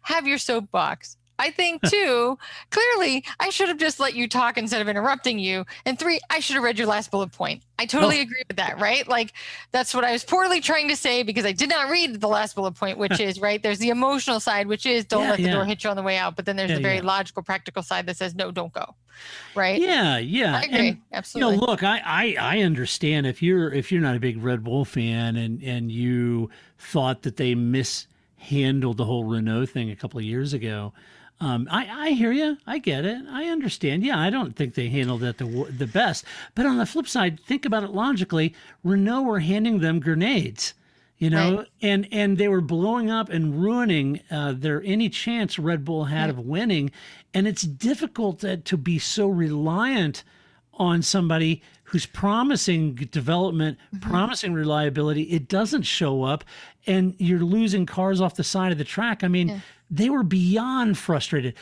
have your soapbox. I think, too, clearly, I should have just let you talk instead of interrupting you. And 3, I should have read your last bullet point. I totally agree with that, right? Like, that's what I was poorly trying to say because I did not read the last bullet point, which is, right, there's the emotional side, which is don't let the door hit you on the way out. But then there's the very logical, practical side that says, no, don't go, right? Yeah. I agree. Absolutely. You know, look, I understand if you're not a big Red Bull fan and you thought that they mishandled the whole Renault thing a couple of years ago. I hear you. I get it. I understand. Yeah, I don't think they handled it the best. But on the flip side, think about it logically. Renault were handing them grenades, you know, and they were blowing up and ruining any chance Red Bull had of winning. And it's difficult to be so reliant on somebody who's promising development, promising reliability. It doesn't show up, and you're losing cars off the side of the track. I mean, they were beyond frustrated.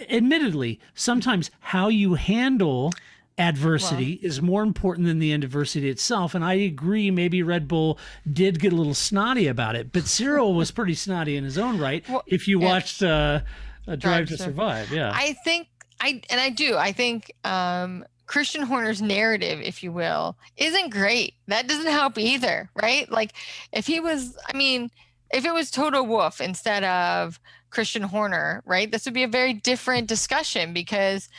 Admittedly, sometimes how you handle adversity is more important than the adversity itself. And I agree, maybe Red Bull did get a little snotty about it, but Cyril was pretty snotty in his own right. If you watched Drive to Survive, I think Christian Horner's narrative, if you will, isn't great. That doesn't help either, right? Like if it was Toto Wolff instead of Christian Horner, right? This would be a very different discussion because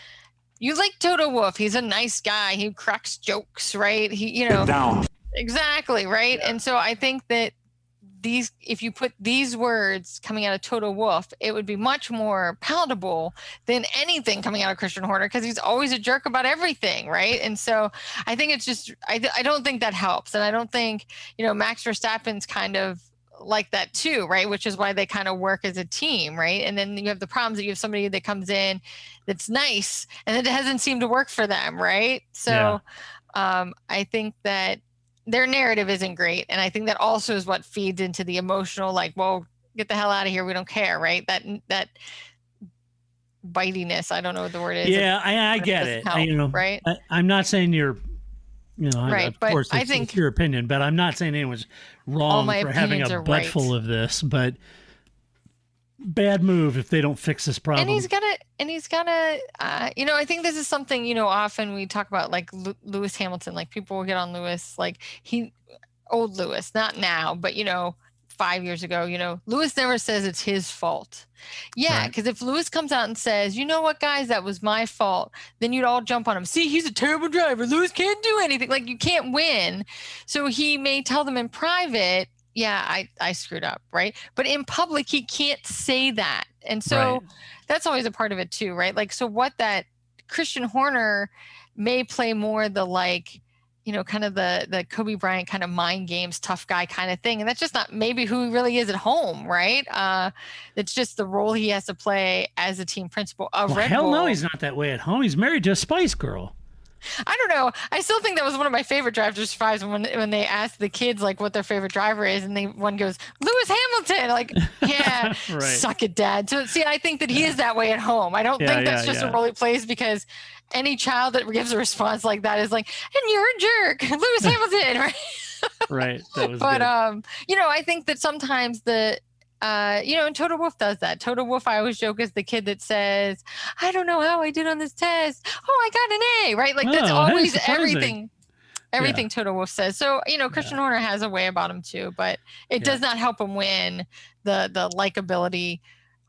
you like Toto Wolff. He's a nice guy. He cracks jokes, right? Exactly, right? Yeah. And so I think that if you put these words coming out of Toto Wolff, it would be much more palatable than anything coming out of Christian Horner because he's always a jerk about everything, right? And so I think it's just I don't think that helps, and I don't think Max Verstappen's kind of like that too, right? Which is why they kind of work as a team, right? And then you have the problems that you have somebody that comes in that's nice and it doesn't seem to work for them, right? So I think that their narrative isn't great. And I think that also is what feeds into the emotional, like, well, get the hell out of here. We don't care. Right. That bitiness. I don't know what the word is. Yeah. I get it. Help, right. I'm not saying you're, right. Of course, I think it's your opinion, but I'm not saying anyone's wrong for having a butt full of this, but bad move if they don't fix this problem. And he's gotta, I think this is something, often we talk about like Lewis Hamilton, like people will get on Lewis, like old Lewis, not now, but 5 years ago, Lewis never says it's his fault. Yeah. Because if Lewis comes out and says, you know what, guys, that was my fault, then you'd all jump on him. See, he's a terrible driver. Lewis can't do anything. Like you can't win. So he may tell them in private, yeah, I screwed up, right? But in public, he can't say that. And so that's always a part of it too, right? Like, so what that Christian Horner may play more the like, kind of the Kobe Bryant kind of mind games, tough guy kind of thing. And that's just not maybe who he really is at home, right? It's just the role he has to play as a team principal of Red Bull. Hell no, he's not that way at home. He's married to a Spice Girl. I don't know. I still think that was one of my favorite Drive to Survive when they asked the kids like what their favorite driver is, and one goes Lewis Hamilton. Like, yeah, suck it, Dad. So see, I think that he is that way at home. I don't think that's just a role he plays because any child that gives a response like that is like, and you're a jerk, Lewis Hamilton, right? Right. That was but good. I think that sometimes and Toto Wolff does that. Toto Wolff, I always joke, is the kid that says, I don't know how I did on this test. Oh, I got an A, right? Like that's always everything Toto Wolff says. So, Christian Horner has a way about him too, but it does not help him win the likability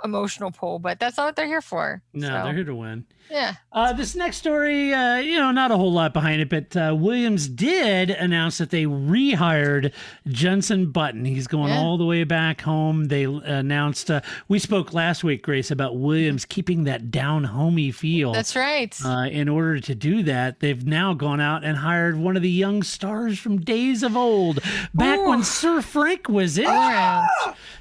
emotional pull, but that's not what they're here for. No, they're here to win. Yeah. This next story, not a whole lot behind it, but Williams did announce that they rehired Jenson Button. He's going all the way back home. They announced, we spoke last week, Grace, about Williams keeping that down-homey feel. That's right. In order to do that, they've now gone out and hired one of the young stars from days of old, back when Sir Frank was in.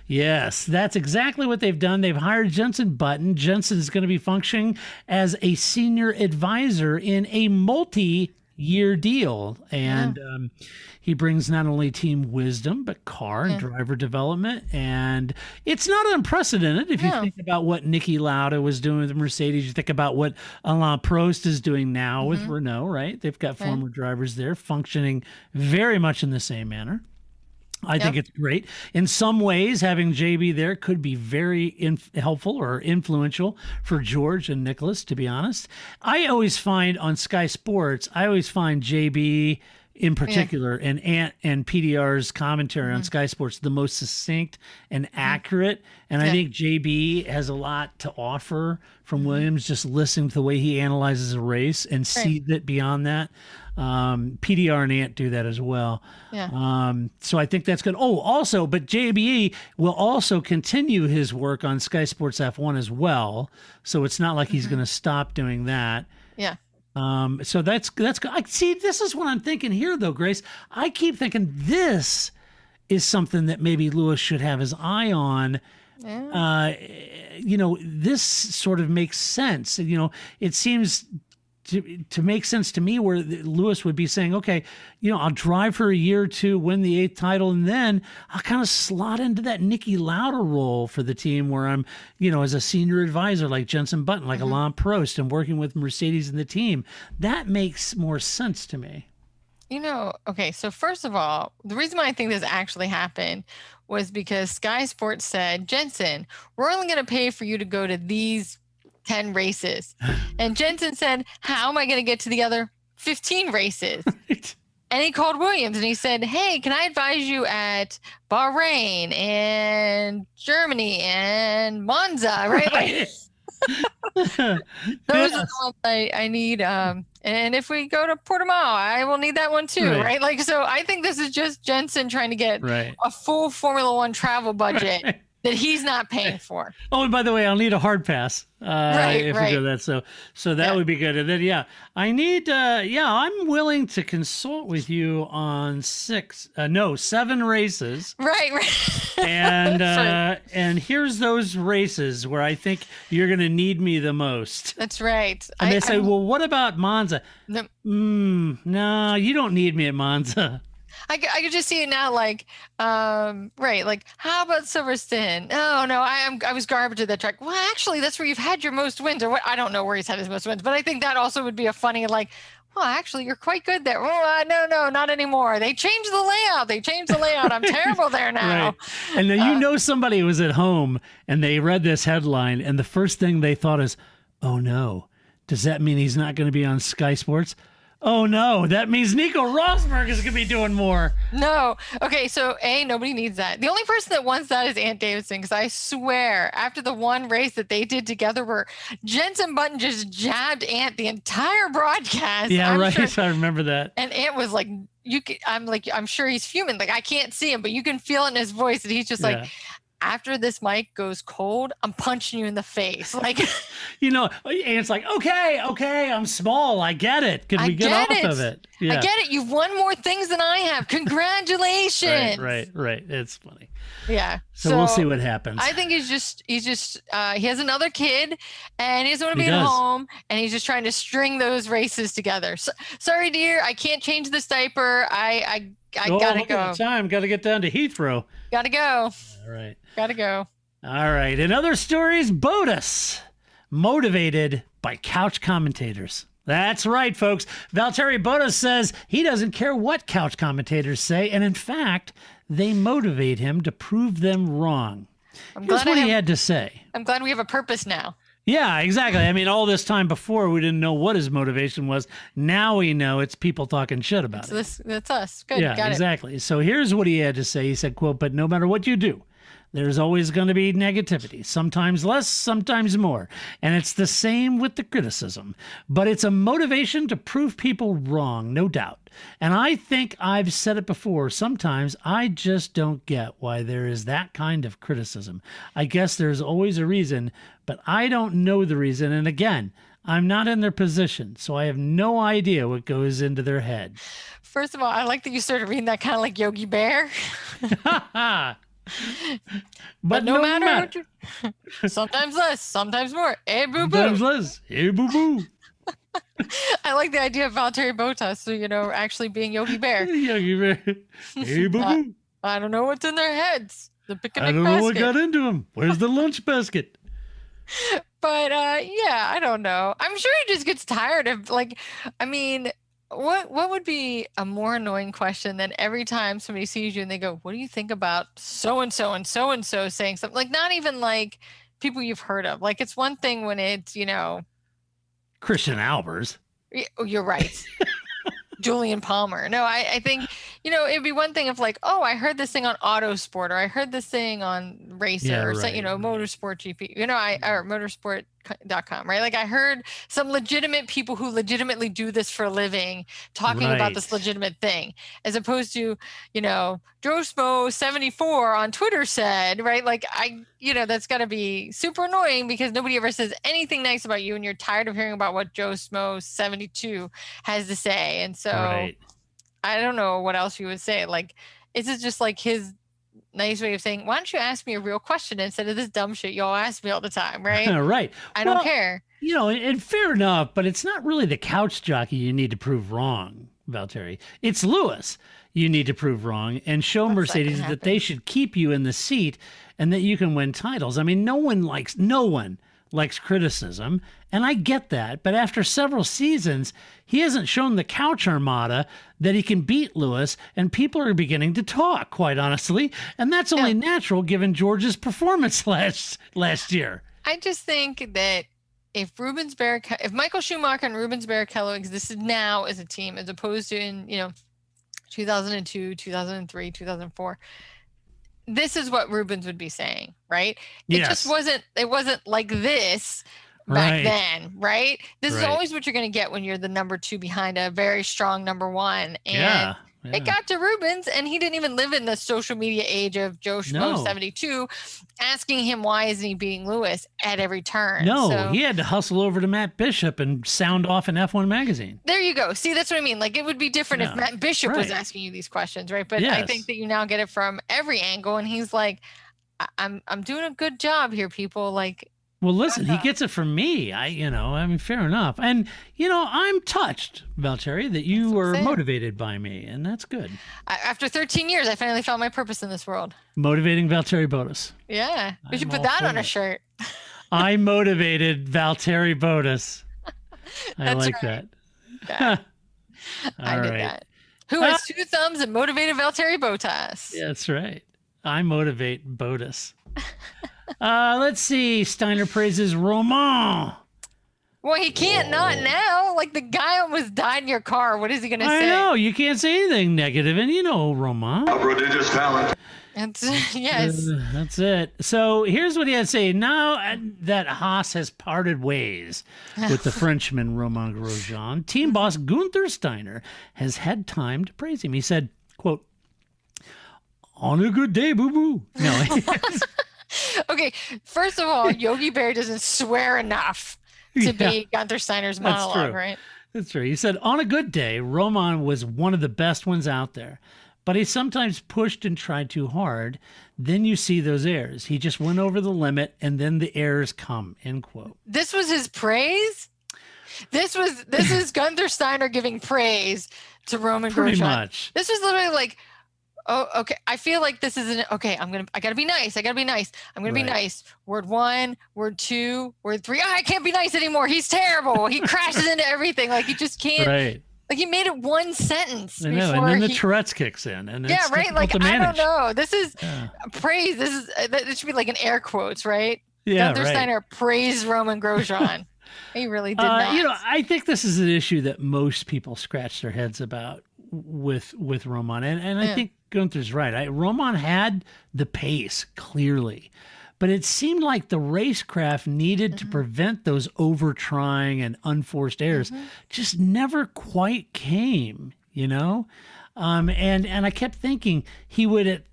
Yes, that's exactly what they've done. They've hired Jenson Button. Jenson is going to be functioning as a senior advisor in a year deal. And he brings not only team wisdom, but car and driver development. And it's not unprecedented if you think about what Niki Lauda was doing with Mercedes. You think about what Alain Prost is doing now with Renault, right? They've got former drivers there functioning very much in the same manner. I think it's great. In some ways, having JB there could be very helpful or influential for George and Nicholas, to be honest. I always find on Sky Sports, JB in particular and PDR's commentary on Sky Sports the most succinct and accurate. And I think JB has a lot to offer from Williams, just listening to the way he analyzes a race and see that beyond that. PDR and Ant do that as well. So I think that's good. Oh, also, but JB will also continue his work on Sky Sports F1 as well. So it's not like he's going to stop doing that. So that's good. I see. This is what I'm thinking here, though, Grace. I keep thinking this is something that maybe Lewis should have his eye on. This sort of makes sense. It seems to make sense to me where Lewis would be saying, okay, I'll drive for a year or two, win the 8th title, and then I'll kind of slot into that Niki Lauda role for the team where I'm, as a senior advisor like Jenson Button, like Alain Prost, and working with Mercedes and the team. That makes more sense to me. Okay, so first of all, the reason why I think this actually happened was because Sky Sports said, Jenson, we're only going to pay for you to go to these 10 races. And Jensen said, how am I going to get to the other 15 races? And he called Williams and he said, hey, can I advise you at Bahrain and Germany and Monza, right? Those are the ones I need. And if we go to Portimao, I will need that one too, right? So I think this is just Jensen trying to get a full Formula One travel budget that he's not paying for. Oh, and by the way, I'll need a hard pass if we do that. So that would be good. And then, I need, I'm willing to consult with you on 7 races. Right. And here's those races where I think you're going to need me the most. That's right. And they say, well, what about Monza? No, you don't need me at Monza. I could just see it now, how about Silverstone? Oh no, I was garbage at that track. Well, actually, that's where you've had your most wins, or what? I don't know where he's had his most wins, but I think that also would be a funny, well, actually, you're quite good there. Oh, no, not anymore. They changed the layout. I'm terrible there now. Right. And then somebody was at home and they read this headline, and the first thing they thought is, oh no, does that mean he's not going to be on Sky Sports? Oh, no, that means Nico Rosberg is going to be doing more. No. Okay, so nobody needs that. The only person that wants that is Ant Davidson, because I swear, after the one race that they did together where Jenson Button just jabbed Ant the entire broadcast. Yeah, I remember that. And Ant was like, I'm sure he's fuming. I can't see him, but you can feel it in his voice that he's just after this mic goes cold, I'm punching you in the face. Ant's like, okay, I'm small. I get it. Can we get off of it? Yeah. I get it. You've won more things than I have. Congratulations. Right. It's funny. Yeah. So we'll see what happens. I think he's just he has another kid and he doesn't want to be at home, and he's just trying to string those races together. So, sorry, dear, I can't change this diaper. I gotta go. Time. Got to get down to Heathrow. Gotta go. All right. Gotta go. All right. In other stories, Bottas motivated by couch commentators. That's right, folks. Valtteri Bottas says he doesn't care what couch commentators say, and in fact, they motivate him to prove them wrong. Here's what he had to say. I'm glad we have a purpose now. Yeah, exactly. I mean, all this time before, we didn't know what his motivation was. Now we know it's people talking shit about it. That's us. Good. Yeah, got exactly. So here's what he had to say. He said, quote, "But no matter what you do, there's always going to be negativity, sometimes less, sometimes more. And it's the same with the criticism. But it's a motivation to prove people wrong, no doubt. And I think I've said it before, sometimes I just don't get why there is that kind of criticism. I guess there's always a reason, but I don't know the reason. And again, I'm not in their position, so I have no idea what goes into their head." First of all, I like that you started reading that kind of like Yogi Bear. But no matter what sometimes less, sometimes more. Hey, boo boo. Sometimes less. Hey, boo boo. I like the idea of Valtteri Bottas, so, actually being Yogi Bear. Yogi Bear. Hey, boo-boo. I don't know what's in their heads. The picnic I don't basket. know what got into him. Where's the lunch basket? But I don't know. I'm sure he just gets tired of what would be a more annoying question than every time somebody sees you and they go, "What do you think about so and so and so and so saying something?" Like, not even like people you've heard of. Like, it's one thing when it's Christian Albers. You're right. Julian Palmer. No, I think, it'd be one thing if like, oh, I heard this thing on Autosport, or I heard this thing on Racer, or right. Motorsport GP, or motorsport.com, right? Like, I heard some legitimate people who legitimately do this for a living talking about this legitimate thing, as opposed to, Joe 74 on Twitter said, right? Like, that's got to be super annoying because nobody ever says anything nice about you, and you're tired of hearing about what Joe 72 has to say. And so I don't know what else you would say. Like, is it just like his nice way of saying, why don't you ask me a real question instead of this dumb shit you all ask me all the time, right? Right. I don't care. And fair enough, but it's not really the couch jockey you need to prove wrong, Valtteri. It's Lewis you need to prove wrong and show Mercedes that they should keep you in the seat and that you can win titles. I mean, no one likes criticism, and I get that. But after several seasons, he hasn't shown the couch armada that he can beat Lewis, and people are beginning to talk, quite honestly. And that's only natural given George's performance last year. I just think that if Michael Schumacher and Rubens Barrichello existed now as a team, as opposed to in 2002, 2003, 2004. This is what Rubens would be saying, right? It just wasn't like this back then, right? This is always what you're going to get when you're the number 2 behind a very strong number 1. And it got to Rubens, and he didn't even live in the social media age of Joe Schmo 72, asking him why isn't he beating Lewis at every turn. No, he had to hustle over to Matt Bishop and sound off in F1 magazine. There you go. See, that's what I mean. Like, it would be different if Matt Bishop was asking you these questions, right? But I think that you now get it from every angle, and he's like, I'm doing a good job here, people. Like, well, listen, he gets it from me. I mean, fair enough. And, I'm touched, Valtteri, that you were motivated by me, and that's good. After 13 years, I finally found my purpose in this world. Motivating Valtteri Bottas. Yeah, we should put that on a shirt. I motivated Valtteri Bottas. I like that. Yeah. I did that. Who has 2 thumbs and motivated Valtteri Bottas? That's right. I motivate Bottas. Let's see. Steiner praises Romain. Well, he can't not now. Like, the guy almost died in your car. What is he going to say? I know. You can't say anything negative. And Romain. A prodigious talent. Yes. That's it. So here's what he had to say. Now that Haas has parted ways with the Frenchman Romain Grosjean, team boss Gunther Steiner has had time to praise him. He said, quote, "On a good day, boo-boo." No. Okay, first of all, Yogi Bear doesn't swear enough to be Gunther Steiner's monologue, right? That's true. He said, on a good day, Romain was one of the best ones out there, but he sometimes pushed and tried too hard. Then you see those errors. He just went over the limit, and then the errors come, end quote. This was his praise? This is Gunther Steiner giving praise to Romain Grosjean. Pretty much. This was literally like, oh, okay. I feel like this isn't okay. I gotta be nice. I'm gonna be nice. Word 1, word 2, word 3. I can't be nice anymore. He's terrible. He crashes into everything. Like, he just can't. Right. Like, he made it one sentence. I know, and then the Tourette's kicks in, and it's Like, to I don't know. This is praise. This should be like an air quotes, right? Yeah, Gunther Steiner praised Romain Grosjean. He really did not. I think this is an issue that most people scratch their heads about with Romain, and I think Gunther's right. Romain had the pace, clearly, but it seemed like the racecraft needed to prevent those over-trying and unforced errors. Just never quite came, and I kept thinking he would,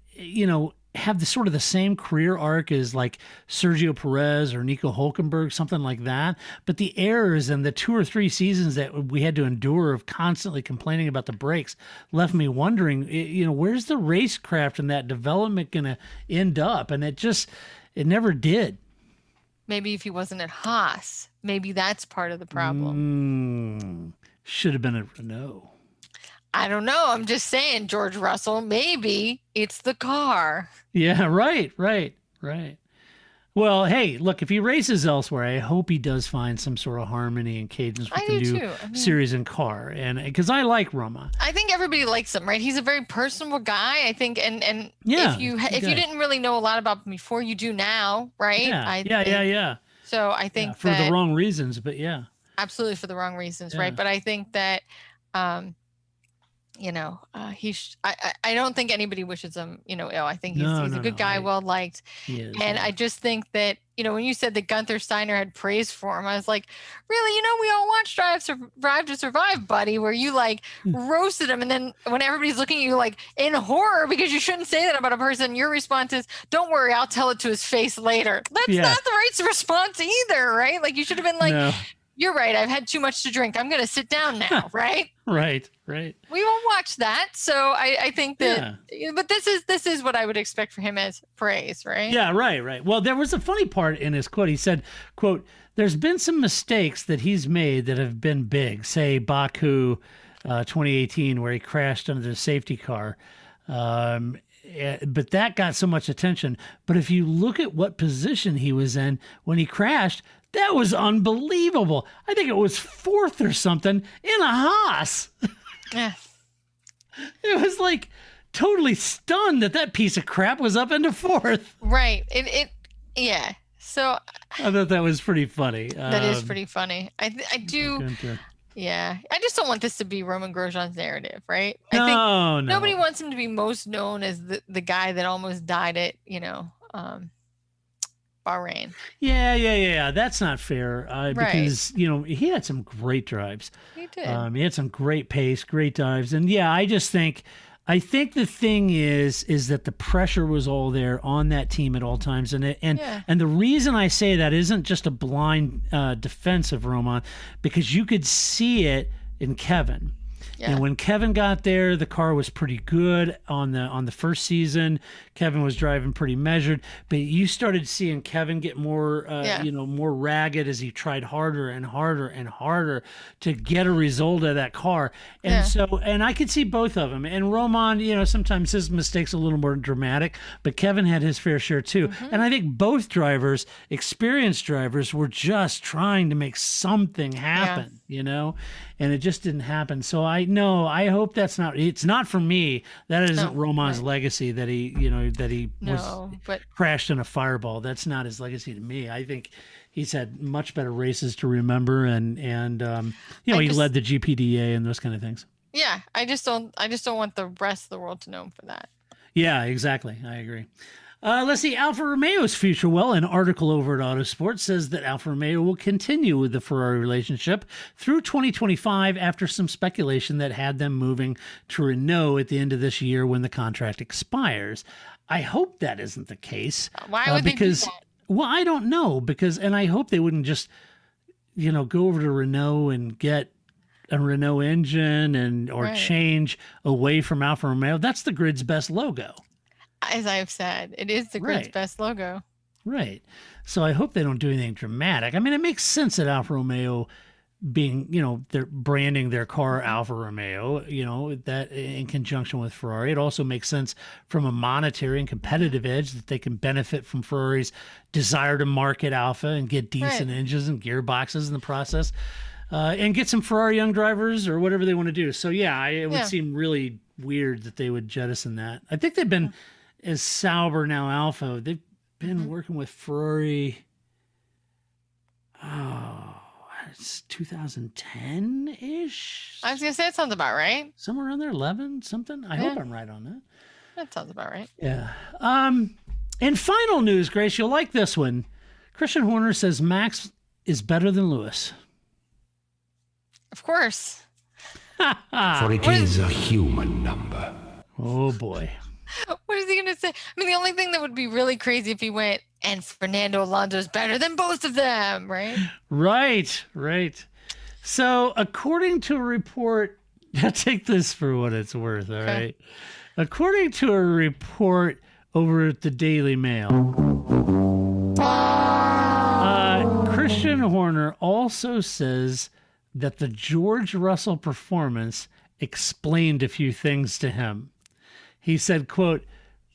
have the sort of the same career arc as like Sergio Perez or Nico Hülkenberg, something like that. But the errors and the 2 or 3 seasons that we had to endure of constantly complaining about the brakes left me wondering, where's the racecraft and that development going to end up? And it never did. maybe if he wasn't at Haas, maybe that's part of the problem. Should have been a Renault. I don't know. I'm just saying, George Russell, maybe it's the car. Yeah, right. Well, hey, look, if he races elsewhere, I hope he does find some sort of harmony and cadence with the new series and car. And because I like Roma. I think everybody likes him, right? He's a very personable guy, I think. And yeah, if you didn't really know a lot about him before, you do now, right? Yeah. So I think for the wrong reasons, but yeah. Absolutely for the wrong reasons, right? But I think that, I don't think anybody wishes him, ill. I think he's a good guy, well liked. I just think that, when you said that Gunther Steiner had praise for him, I was like, really, we all watched Drive to Survive, buddy, where you like roasted him. And then when everybody's looking at you like in horror because you shouldn't say that about a person, your response is, don't worry, I'll tell it to his face later. That's not the right response either, right? Like you should have been like, no. You're right. I've had too much to drink. I'm going to sit down now. Right. Right. We won't watch that. So I think that, but this is what I would expect for him as praise. Right. Yeah. Right. Well, there was a funny part in his quote. He said, quote, there's been some mistakes that he's made that have been big, say Baku 2018, where he crashed under the safety car. But that got so much attention. But if you look at what position he was in when he crashed, that was unbelievable. I think it was fourth or something in a Haas. Yeah. It was like totally stunned that piece of crap was up into fourth. Right. Yeah. So I thought that was pretty funny. That is pretty funny. I do. Yeah. I just don't want this to be Roman Grosjean's narrative, right? I think nobody wants him to be most known as the guy that almost died at, Bahrain. Yeah. That's not fair because, he had some great drives. He did. He had some great pace, great dives. And I just think the thing is that the pressure was all there on that team at all times. And the reason I say that isn't just a blind defense of Roman, because you could see it in Kevin. Yeah. And when Kevin got there, the car was pretty good on the first season. Kevin was driving pretty measured, but you started seeing Kevin get more, more ragged as he tried harder and harder and harder to get a result of that car. And and I could see both of them. And Roman, sometimes his mistakes a little more dramatic, but Kevin had his fair share too. Mm-hmm. And I think both drivers, experienced drivers, were just trying to make something happen, and it just didn't happen. So I hope it's not for me. That isn't Roman's legacy that he crashed in a fireball. That's not his legacy to me. I think he's had much better races to remember, and he led the GPDA and those kind of things. Yeah, I just don't want the rest of the world to know him for that. Yeah, exactly. I agree. Let's see, Alfa Romeo's future. Well, an article over at Autosport says that Alfa Romeo will continue with the Ferrari relationship through 2025 after some speculation that had them moving to Renault at the end of this year when the contract expires. I hope that isn't the case. Why would they do that? Well, I don't know, and I hope they wouldn't just, go over to Renault and get a Renault engine or change away from Alfa Romeo. That's the grid's best logo. As I've said, it is the grid's best logo. Right. So I hope they don't do anything dramatic. I mean, it makes sense that Alfa Romeo being, they're branding their car Alfa Romeo, that in conjunction with Ferrari. It also makes sense from a monetary and competitive edge that they can benefit from Ferrari's desire to market Alfa and get decent engines and gearboxes in the process, and get some Ferrari young drivers or whatever they want to do. So, it would seem really weird that they would jettison that. I think they've been... As Sauber now Alfa, they've been working with Ferrari. It's 2010-ish. I was gonna say it sounds about right. Somewhere around there, 11 something. I hope I'm right on that. That sounds about right. Yeah. In final news, Grace, you'll like this one. Christian Horner says Max is better than Lewis. Of course. For it is a human number. Oh boy. What is he going to say? I mean, the only thing that would be really crazy if he went, and Fernando Alonso is better than both of them, right? Right. So, according to a report, take this for what it's worth, all right? According to a report over at the Daily Mail, Christian Horner also says that the George Russell performance explained a few things to him. He said, quote,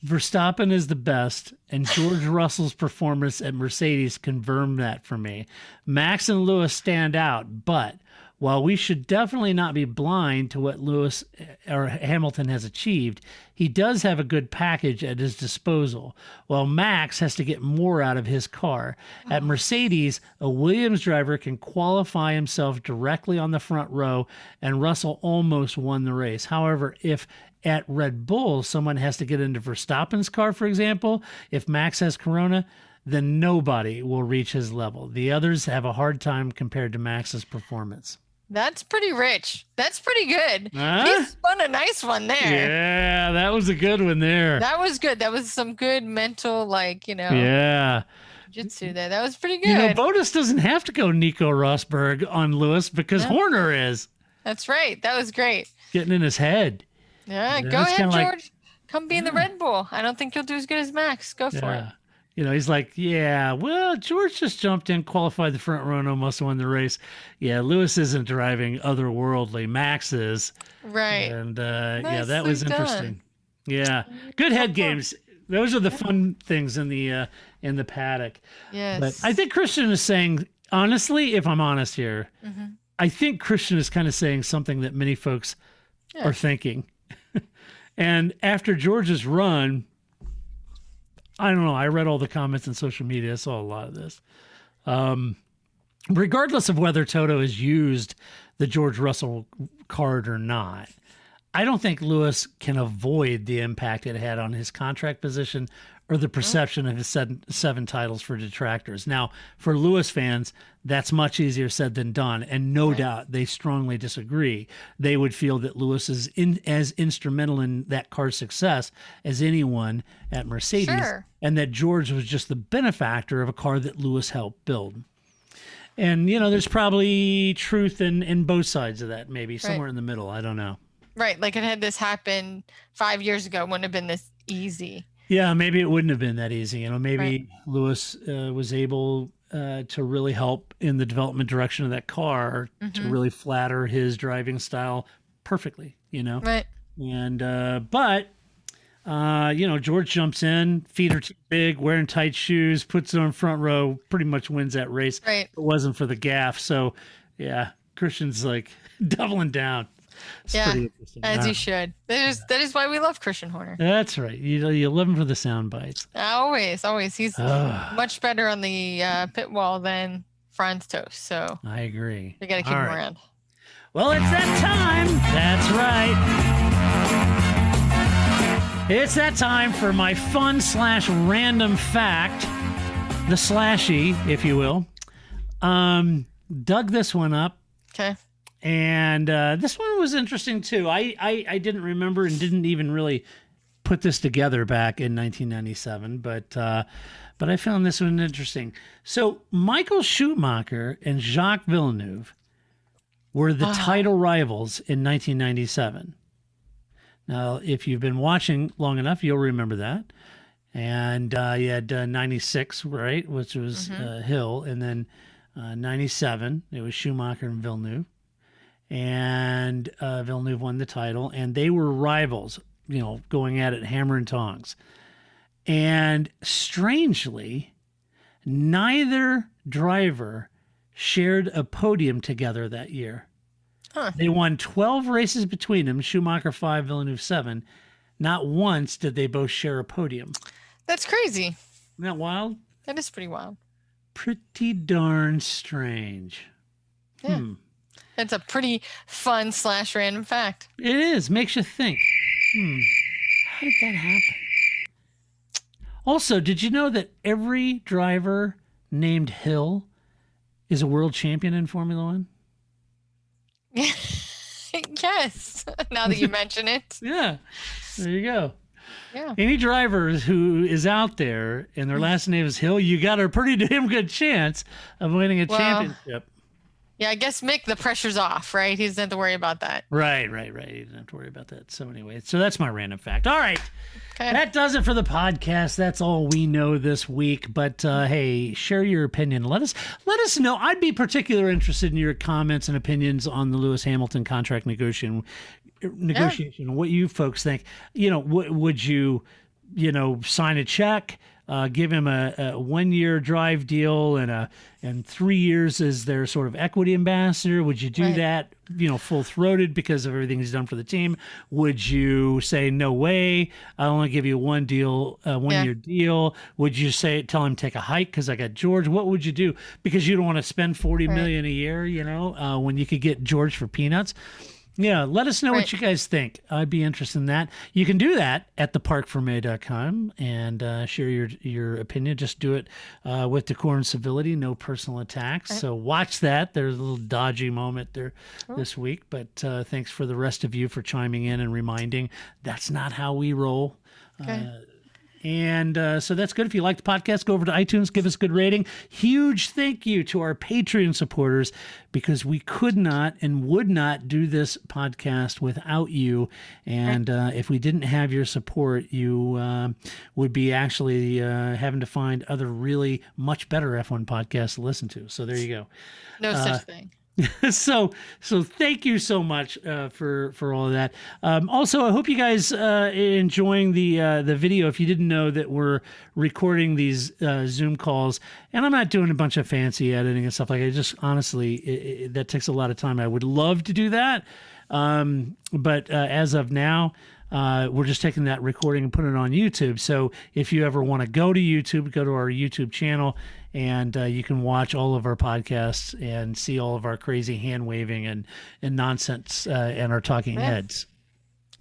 Verstappen is the best, and George Russell's performance at Mercedes confirmed that for me. Max and Lewis stand out, but while we should definitely not be blind to what Lewis or Hamilton has achieved, he does have a good package at his disposal, while Max has to get more out of his car. At Mercedes, a Williams driver can qualify himself directly on the front row, and Russell almost won the race. However, if at Red Bull someone has to get into Verstappen's car, for example, if Max has Corona, then nobody will reach his level. The others have a hard time compared to Max's performance. That's pretty rich. That's pretty good. Huh? He spun a nice one there. Yeah, that was a good one there. That was good. That was some good mental, Yeah. Jitsu there. That was pretty good. You know, Bottas doesn't have to go Nico Rosberg on Lewis because Horner is. That's right. That was great. Getting in his head. Yeah, You know, go it's ahead, kinda George. Come be in the Red Bull. I don't think you'll do as good as Max. Go for it. You know, he's like, yeah, well, George just jumped in, qualified the front row, and almost won the race. Yeah, Lewis isn't driving otherworldly. Max is. Right. And, yeah, that Nicely was done. interesting. Yeah. Good head games. Those are the fun things in the paddock. Yes. But I think Christian is saying, honestly, if I'm honest here, I think Christian is kind of saying something that many folks are thinking. And after George's run, I don't know. I read all the comments on social media. I saw a lot of this. Regardless of whether Toto has used the George Russell card or not, I don't think Lewis can avoid the impact it had on his contract position or the perception of his seven titles for detractors. Now, for Lewis fans, that's much easier said than done, and no doubt they strongly disagree. They would feel that Lewis is as instrumental in that car's success as anyone at Mercedes, and that George was just the benefactor of a car that Lewis helped build. And, you know, there's probably truth in both sides of that, maybe somewhere in the middle. I don't know. Right. Like, had this happened 5 years ago, it wouldn't have been this easy. Yeah, maybe it wouldn't have been that easy. You know, maybe Lewis was able to really help in the development direction of that car to really flatter his driving style perfectly, you know? Right. And, but, you know, George jumps in, feet are too big, wearing tight shoes, puts it on front row, pretty much wins that race. Right. It wasn't for the gaff. So, yeah, Christian's like doubling down. It's pretty interesting. As he should. That is why we love Christian Horner. That's right. You love him for the sound bites. Always. He's much better on the pit wall than Franz Toast. So I agree. We got to keep him around. Well, it's that time. That's right. It's that time for my fun/random fact, the slashy, if you will. Dug this one up. Okay. And this one was interesting, too. I didn't remember and didn't even really put this together back in 1997, but I found this one interesting. So Michael Schumacher and Jacques Villeneuve were the title rivals in 1997. Now, if you've been watching long enough, you'll remember that. And you had 96, right, which was Hill, and then 97, it was Schumacher and Villeneuve. And Villeneuve won the title, and they were rivals, you know, going at it hammer and tongs. And strangely, neither driver shared a podium together that year. They won 12 races between them, Schumacher 5, Villeneuve 7. Not once did they both share a podium. That's crazy. Isn't that wild? That is pretty wild. Pretty darn strange. Yeah. It's a pretty fun/random fact. It is. Makes you think. How did that happen? Also, did you know that every driver named Hill is a world champion in Formula One? Yes. Now that you mention it. Yeah. There you go. Yeah. Any driver who is out there and their last name is Hill, you got a pretty damn good chance of winning a championship. Yeah, I guess Mick, the pressure's off, right? He doesn't have to worry about that. Right. He doesn't have to worry about that. So anyway, that's my random fact. All right. Okay. That does it for the podcast. That's all we know this week. But hey, share your opinion. Let us know. I'd be particularly interested in your comments and opinions on the Lewis Hamilton contract negotiation. What you folks think. Would you sign a check? Give him a 1-year drive deal and 3 years as their sort of equity ambassador. Would you do that, full throated because of everything he's done for the team? Would you say, no way, I only give you one year deal? Would you tell him take a hike because I got George? What would you do? Because you don't want to spend $40 million a year, when you could get George for peanuts. Yeah, let us know what you guys think. I'd be interested in that. You can do that at theparcfermé.com and share your opinion. Just do it with decorum and civility, no personal attacks. So watch that. There's a little dodgy moment there this week, but thanks for the rest of you for chiming in and reminding that's not how we roll. Okay. So that's good. If you like the podcast, go over to iTunes, give us a good rating. Huge thank you to our Patreon supporters, because we could not and would not do this podcast without you. And if we didn't have your support, you would be actually having to find other really much better F1 podcasts to listen to. So there you go. No such thing. So thank you so much for all of that. Also, I hope you guys enjoying the video. If you didn't know that we're recording these Zoom calls, and I'm not doing a bunch of fancy editing and stuff like that. Just honestly, that takes a lot of time. I would love to do that, but as of now, we're just taking that recording and putting it on YouTube. So if you ever want to go to YouTube, go to our YouTube channel, and you can watch all of our podcasts and see all of our crazy hand waving and nonsense and our talking heads.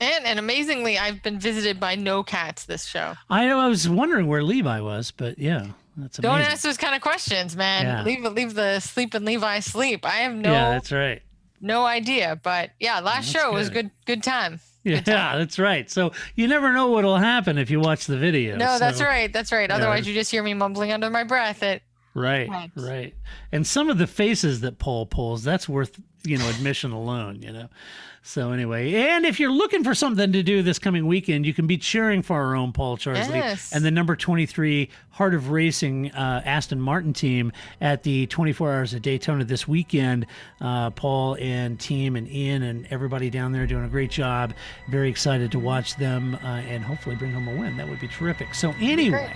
And amazingly, I've been visited by no cats this show. I was wondering where Levi was, but yeah, that's amazing. Don't ask those kind of questions, man. Yeah. Leave the sleeping Levi sleep. I have that's right. No idea, but yeah, last show was good time. Yeah, that's right. So you never know what'll happen if you watch the video. No, that's right. Otherwise, you just hear me mumbling under my breath. Right. And some of the faces that Paul pulls, that's worth, admission alone, So anyway, and if you're looking for something to do this coming weekend, you can be cheering for our own Paul Charsley and the number 23 Heart of Racing Aston Martin team at the 24 Hours of Daytona this weekend. Paul and team and Ian and everybody down there doing a great job. Very excited to watch them and hopefully bring home a win. That would be terrific. So anyway,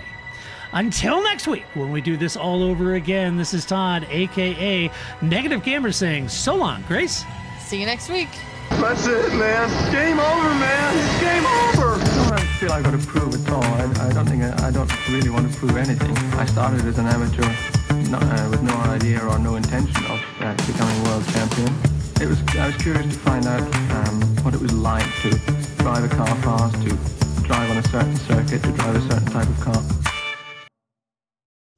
until next week when we do this all over again, this is Todd, a.k.a. Negative Gamer, saying so long, Grace. See you next week. That's it, man. Game over, man. It's game over. I don't feel I've got to prove at all. I don't really want to prove anything. I started as an amateur with no idea or no intention of becoming world champion. I was curious to find out what it was like to drive a car fast, to drive on a certain circuit, to drive a certain type of car.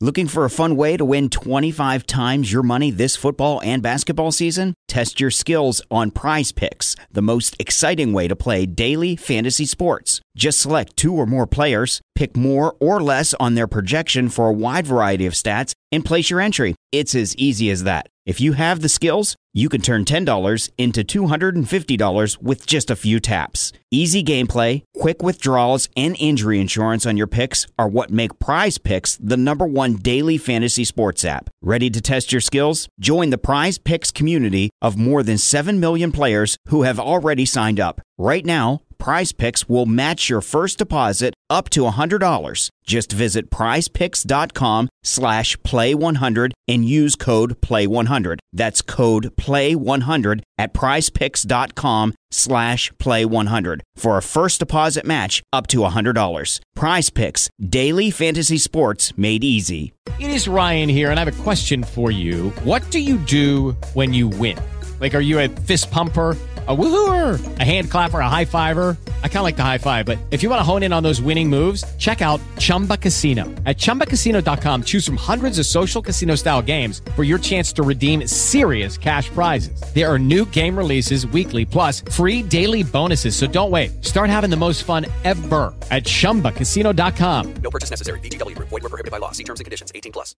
Looking for a fun way to win 25 times your money this football and basketball season? Test your skills on Prize Picks, the most exciting way to play daily fantasy sports. Just select 2 or more players, pick more or less on their projection for a wide variety of stats, and place your entry. It's as easy as that. If you have the skills, you can turn $10 into $250 with just a few taps. Easy gameplay, quick withdrawals, and injury insurance on your picks are what make Prize Picks the #1 daily fantasy sports app. Ready to test your skills? Join the Prize Picks community of more than 7 million players who have already signed up. Right now, Prize Picks will match your first deposit up to $100. Just visit prizepicks.com/play100 and use code PLAY100. That's code PLAY100 at prizepicks.com/play100 for a first deposit match up to $100. Prize Picks, daily fantasy sports made easy. It is Ryan here, and I have a question for you. What do you do when you win? Like, are you a fist pumper, a woohooer, a hand clapper, a high fiver? I kind of like the high five, but if you want to hone in on those winning moves, check out Chumba Casino. At ChumbaCasino.com, choose from hundreds of social casino style games for your chance to redeem serious cash prizes. There are new game releases weekly, plus free daily bonuses. So don't wait. Start having the most fun ever at ChumbaCasino.com. No purchase necessary. VGW Group. Void where prohibited by law. See terms and conditions. 18+.